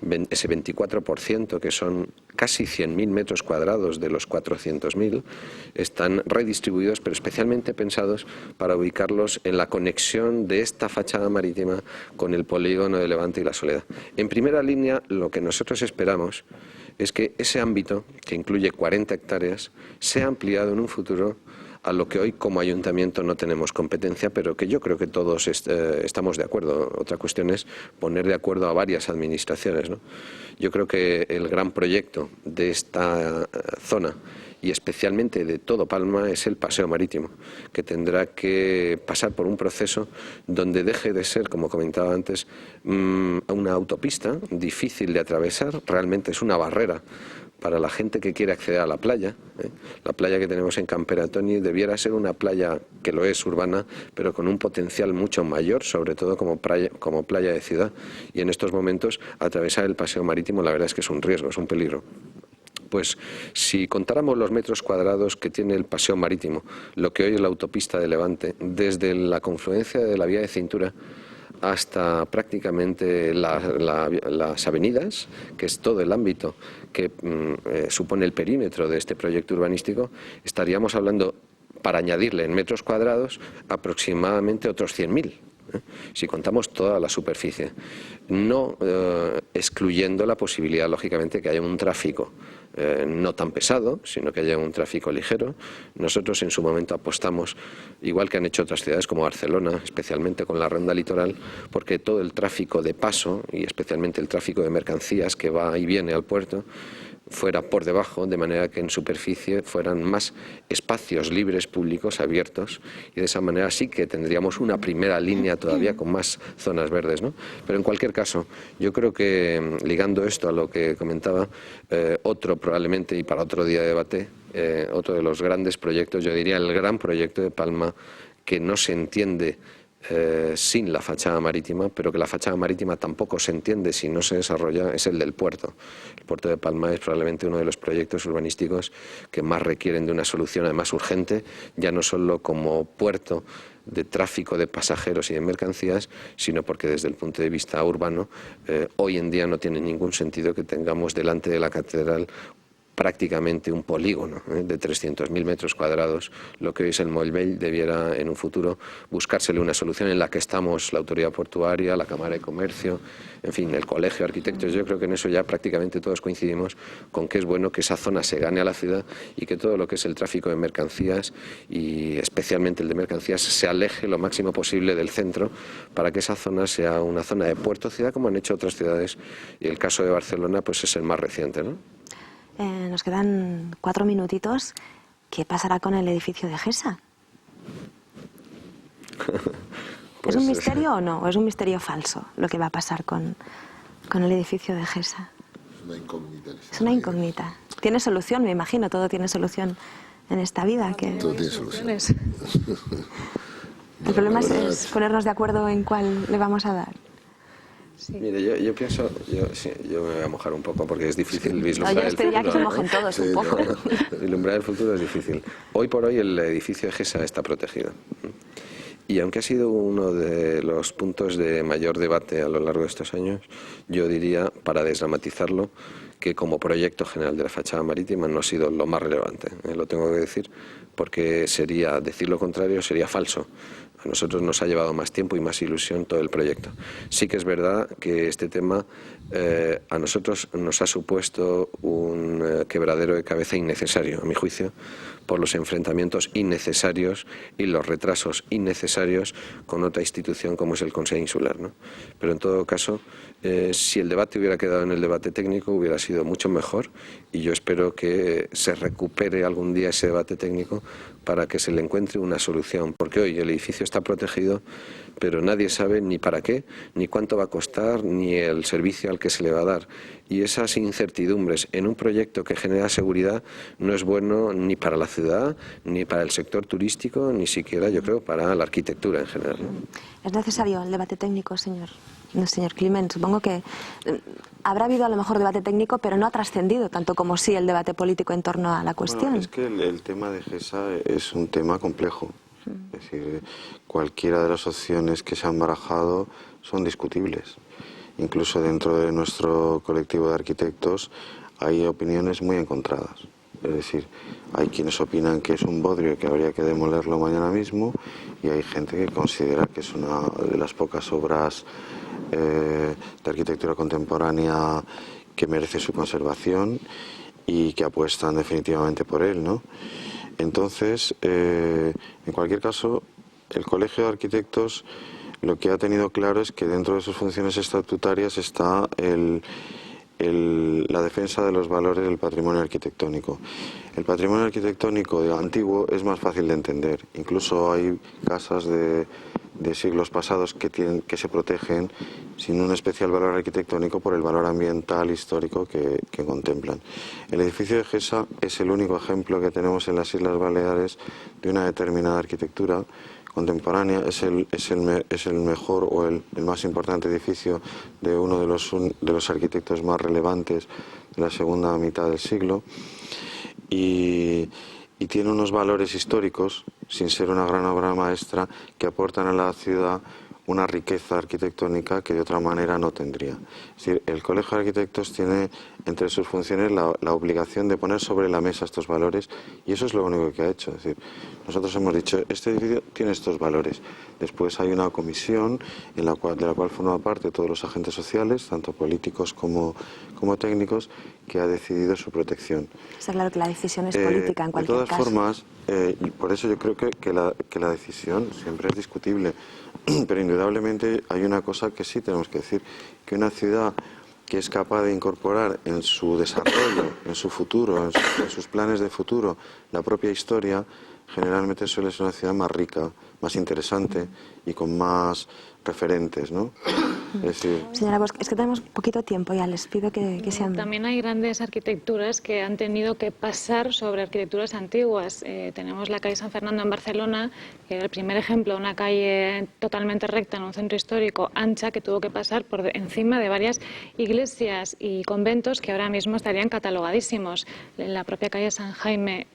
24%, que son casi 100.000 metros cuadrados de los 400.000, están redistribuidos, pero especialmente pensados para ubicarlos en la conexión de esta fachada marítima con el polígono de Levante y la Soledad. En primera línea, lo que nosotros esperamos es que ese ámbito, que incluye 40 hectáreas, sea ampliado en un futuro a lo que hoy como ayuntamiento no tenemos competencia, pero que yo creo que todos estamos de acuerdo. Otra cuestión es poner de acuerdo a varias administraciones, ¿no? Yo creo que el gran proyecto de esta zona y especialmente de todo Palma es el paseo marítimo, que tendrá que pasar por un proceso donde deje de ser, como comentaba antes, una autopista difícil de atravesar, realmente es una barrera para la gente que quiere acceder a la playa. La playa que tenemos en Camperatoni debiera ser una playa, que lo es, urbana, pero con un potencial mucho mayor, sobre todo como playa de ciudad. Y en estos momentos atravesar el paseo marítimo la verdad es que es un riesgo, es un peligro. Pues si contáramos los metros cuadrados que tiene el paseo marítimo, lo que hoy es la autopista de Levante, desde la confluencia de la vía de cintura hasta prácticamente las avenidas, que es todo el ámbito que supone el perímetro de este proyecto urbanístico, estaríamos hablando, para añadirle en metros cuadrados, aproximadamente otros 100.000. Si contamos toda la superficie, no excluyendo la posibilidad, lógicamente, que haya un tráfico no tan pesado, sino que haya un tráfico ligero. Nosotros en su momento apostamos, igual que han hecho otras ciudades como Barcelona, especialmente con la ronda litoral, porque todo el tráfico de paso y especialmente el tráfico de mercancías que va y viene al puerto fuera por debajo, de manera que en superficie fueran más espacios libres públicos abiertos, y de esa manera sí que tendríamos una primera línea todavía con más zonas verdes, ¿no? Pero en cualquier caso, yo creo que, ligando esto a lo que comentaba, otro probablemente, y para otro día de debate, otro de los grandes proyectos, yo diría el gran proyecto de Palma, que no se entiende sin la fachada marítima, pero que la fachada marítima tampoco se entiende si no se desarrolla, es el del puerto. El puerto de Palma es probablemente uno de los proyectos urbanísticos que más requieren de una solución, además urgente, ya no solo como puerto de tráfico de pasajeros y de mercancías, sino porque desde el punto de vista urbano hoy en día no tiene ningún sentido que tengamos delante de la catedral prácticamente un polígono de 300.000 metros cuadrados. Lo que hoy es el Mollvell debiera en un futuro buscársele una solución en la que estamos la autoridad portuaria, la Cámara de Comercio, en fin, el Colegio de Arquitectos. Yo creo que en eso ya prácticamente todos coincidimos con que es bueno que esa zona se gane a la ciudad y que todo lo que es el tráfico de mercancías y especialmente el de mercancías se aleje lo máximo posible del centro para que esa zona sea una zona de puerto-ciudad como han hecho otras ciudades, y el caso de Barcelona pues es el más reciente, ¿no? Nos quedan 4 minutitos. ¿Qué pasará con el edificio de Gesa? Pues, ¿es un misterio o no? ¿O es un misterio falso lo que va a pasar con el edificio de Gesa? Es una incógnita. Es una incógnita. Tiene solución, me imagino. Todo tiene solución en esta vida. Todo tiene solución. El problema es ponernos de acuerdo en cuál le vamos a dar. Sí. Mire, yo pienso, yo me voy a mojar un poco porque es difícil vislumbrar el futuro. Yo esperaría que se mojen todos un poco. Vislumbrar el futuro es difícil. Hoy por hoy el edificio de Gesa está protegido. Y aunque ha sido uno de los puntos de mayor debate a lo largo de estos años, yo diría, para desdramatizarlo, que como proyecto general de la fachada marítima no ha sido lo más relevante. Lo tengo que decir porque decir lo contrario sería falso. A nosotros nos ha llevado más tiempo y más ilusión todo el proyecto. Sí que es verdad que este tema a nosotros nos ha supuesto un quebradero de cabeza innecesario, a mi juicio, por los enfrentamientos innecesarios y los retrasos innecesarios con otra institución como es el Consell Insular, ¿no? Pero en todo caso, si el debate hubiera quedado en el debate técnico, hubiera sido mucho mejor, y yo espero que se recupere algún día ese debate técnico para que se le encuentre una solución, porque hoy el edificio está protegido, pero nadie sabe ni para qué, ni cuánto va a costar, ni el servicio al que se le va a dar. Y esas incertidumbres en un proyecto que genera seguridad no es bueno ni para la ciudad, ni para el sector turístico, ni siquiera, yo creo, para la arquitectura en general, ¿no? ¿Es necesario el debate técnico, señor Climent? Supongo que habrá habido a lo mejor debate técnico, pero no ha trascendido tanto como sí el debate político en torno a la cuestión. Bueno, es que el tema de GESA es un tema complejo. Es decir, cualquiera de las opciones que se han barajado son discutibles. Incluso dentro de nuestro colectivo de arquitectos hay opiniones muy encontradas. Es decir, hay quienes opinan que es un bodrio y que habría que demolerlo mañana mismo, y hay gente que considera que es una de las pocas obras de arquitectura contemporánea que merece su conservación y que apuestan definitivamente por él, ¿no? Entonces, en cualquier caso, el Colegio de Arquitectos lo que ha tenido claro es que dentro de sus funciones estatutarias está la defensa de los valores del patrimonio arquitectónico. El patrimonio arquitectónico antiguo es más fácil de entender. Incluso hay casas de siglos pasados que se protegen sin un especial valor arquitectónico por el valor ambiental histórico que contemplan. El edificio de GESA es el único ejemplo que tenemos en las Islas Baleares de una determinada arquitectura contemporánea. Es el mejor o el más importante edificio de uno de los arquitectos más relevantes de la segunda mitad del siglo, y tiene unos valores históricos, sin ser una gran obra maestra, que aportan a la ciudad una riqueza arquitectónica que de otra manera no tendría. Es decir, el Colegio de Arquitectos tiene entre sus funciones la obligación de poner sobre la mesa estos valores, y eso es lo único que ha hecho. Es decir, nosotros hemos dicho, este edificio tiene estos valores. Después hay una comisión de la cual forman parte todos los agentes sociales, tanto políticos como técnicos, que ha decidido su protección. Está claro que la decisión es política en cualquier caso. De todas formas, por eso yo creo que la decisión siempre es discutible, pero indudablemente hay una cosa que sí tenemos que decir, que una ciudad que es capaz de incorporar en su desarrollo, en su futuro, en sus planes de futuro, la propia historia, generalmente suele ser una ciudad más rica, más interesante y con más referentes, ¿no? Es decir... Señora Bosch, es que tenemos poquito tiempo ya, les pido que sean... También hay grandes arquitecturas que han tenido que pasar sobre arquitecturas antiguas. Tenemos la calle San Fernando en Barcelona, que era el primer ejemplo de una calle totalmente recta en un centro histórico, ancha, que tuvo que pasar por encima de varias iglesias y conventos que ahora mismo estarían catalogadísimos. En la propia calle San Jaime,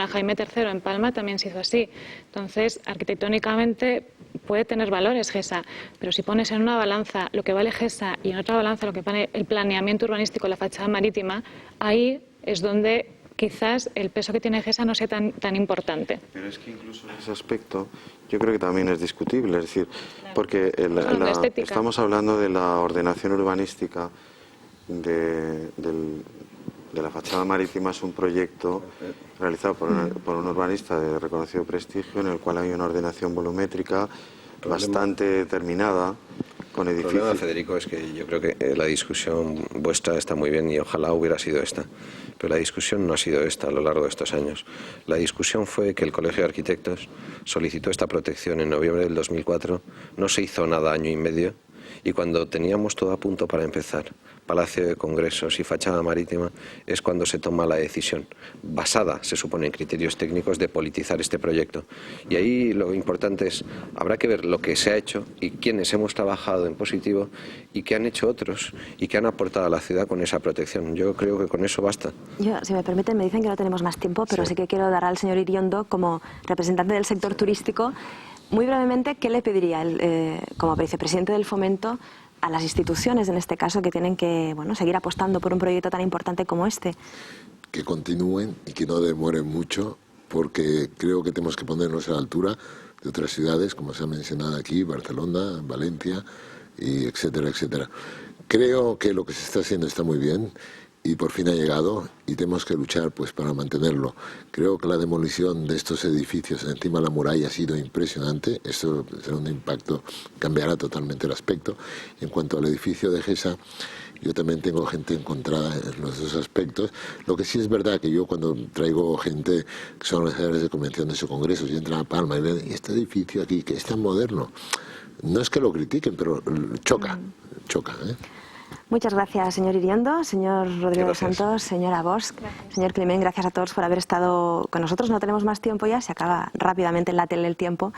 Jaime III en Palma también se hizo así. Entonces, arquitectónicamente puede tener valores GESA, pero si pones en una balanza lo que vale GESA y en otra balanza lo que vale el planeamiento urbanístico, la fachada marítima, ahí es donde quizás el peso que tiene GESA no sea tan importante. Pero es que incluso en ese aspecto yo creo que también es discutible, es decir, porque estamos hablando de la ordenación urbanística de la fachada marítima. Es un proyecto realizado por un urbanista de reconocido prestigio, en el cual hay una ordenación volumétrica bastante determinada, con edificios... El problema, Federico, es que yo creo que la discusión vuestra está muy bien y ojalá hubiera sido esta, pero la discusión no ha sido esta a lo largo de estos años. La discusión fue que el Colegio de Arquitectos solicitó esta protección en noviembre del 2004, no se hizo nada año y medio, y cuando teníamos todo a punto para empezar, Palacio de Congresos y fachada marítima, es cuando se toma la decisión, basada, se supone, en criterios técnicos, de politizar este proyecto. Y ahí lo importante es, habrá que ver lo que se ha hecho y quiénes hemos trabajado en positivo y qué han hecho otros y qué han aportado a la ciudad con esa protección. Yo creo que con eso basta. Yo, si me permiten, me dicen que no tenemos más tiempo, pero sí que quiero dar al señor Iriondo, como representante del sector turístico, Muy brevemente, ¿qué le pediría como vicepresidente del Fomento a las instituciones, en este caso, que tienen que seguir apostando por un proyecto tan importante como este? Que continúen y que no demoren mucho, porque creo que tenemos que ponernos a la altura de otras ciudades, como se ha mencionado aquí, Barcelona, Valencia, y etcétera, etcétera. Creo que lo que se está haciendo está muy bien y por fin ha llegado y tenemos que luchar pues para mantenerlo. Creo que la demolición de estos edificios encima de la muralla ha sido impresionante. Esto será un impacto, cambiará totalmente el aspecto. En cuanto al edificio de GESA, yo también tengo gente encontrada en los dos aspectos. Lo que sí es verdad que yo cuando traigo gente que son organizadores de convenciones o congresos y entran a Palma y ven, ¿y este edificio aquí que es tan moderno? No es que lo critiquen, pero choca, ¿eh? Muchas gracias, señor Iriondo, señor Rodrigo dos Santos, señora Bosch, señor Climent, gracias a todos por haber estado con nosotros. No tenemos más tiempo ya, se acaba rápidamente en la tele el tiempo.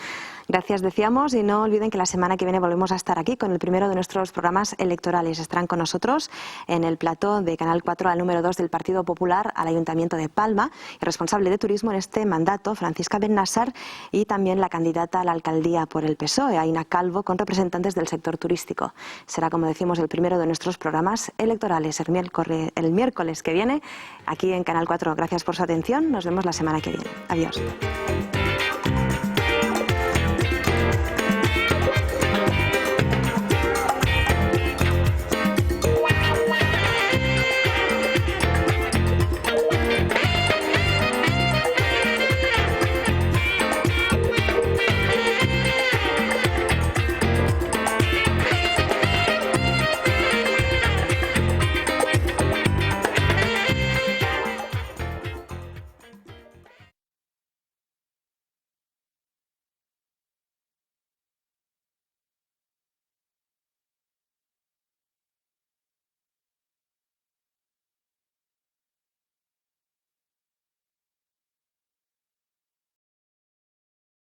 Gracias, decíamos, y no olviden que la semana que viene volvemos a estar aquí con el primero de nuestros programas electorales. Estarán con nosotros en el plató de Canal 4 al número 2 del Partido Popular al Ayuntamiento de Palma, el responsable de turismo en este mandato, Francisca Bennassar, y también la candidata a la alcaldía por el PSOE, Aina Calvo, con representantes del sector turístico. Será, como decimos, el primero de nuestros programas electorales el miércoles que viene aquí en Canal 4. Gracias por su atención. Nos vemos la semana que viene. Adiós.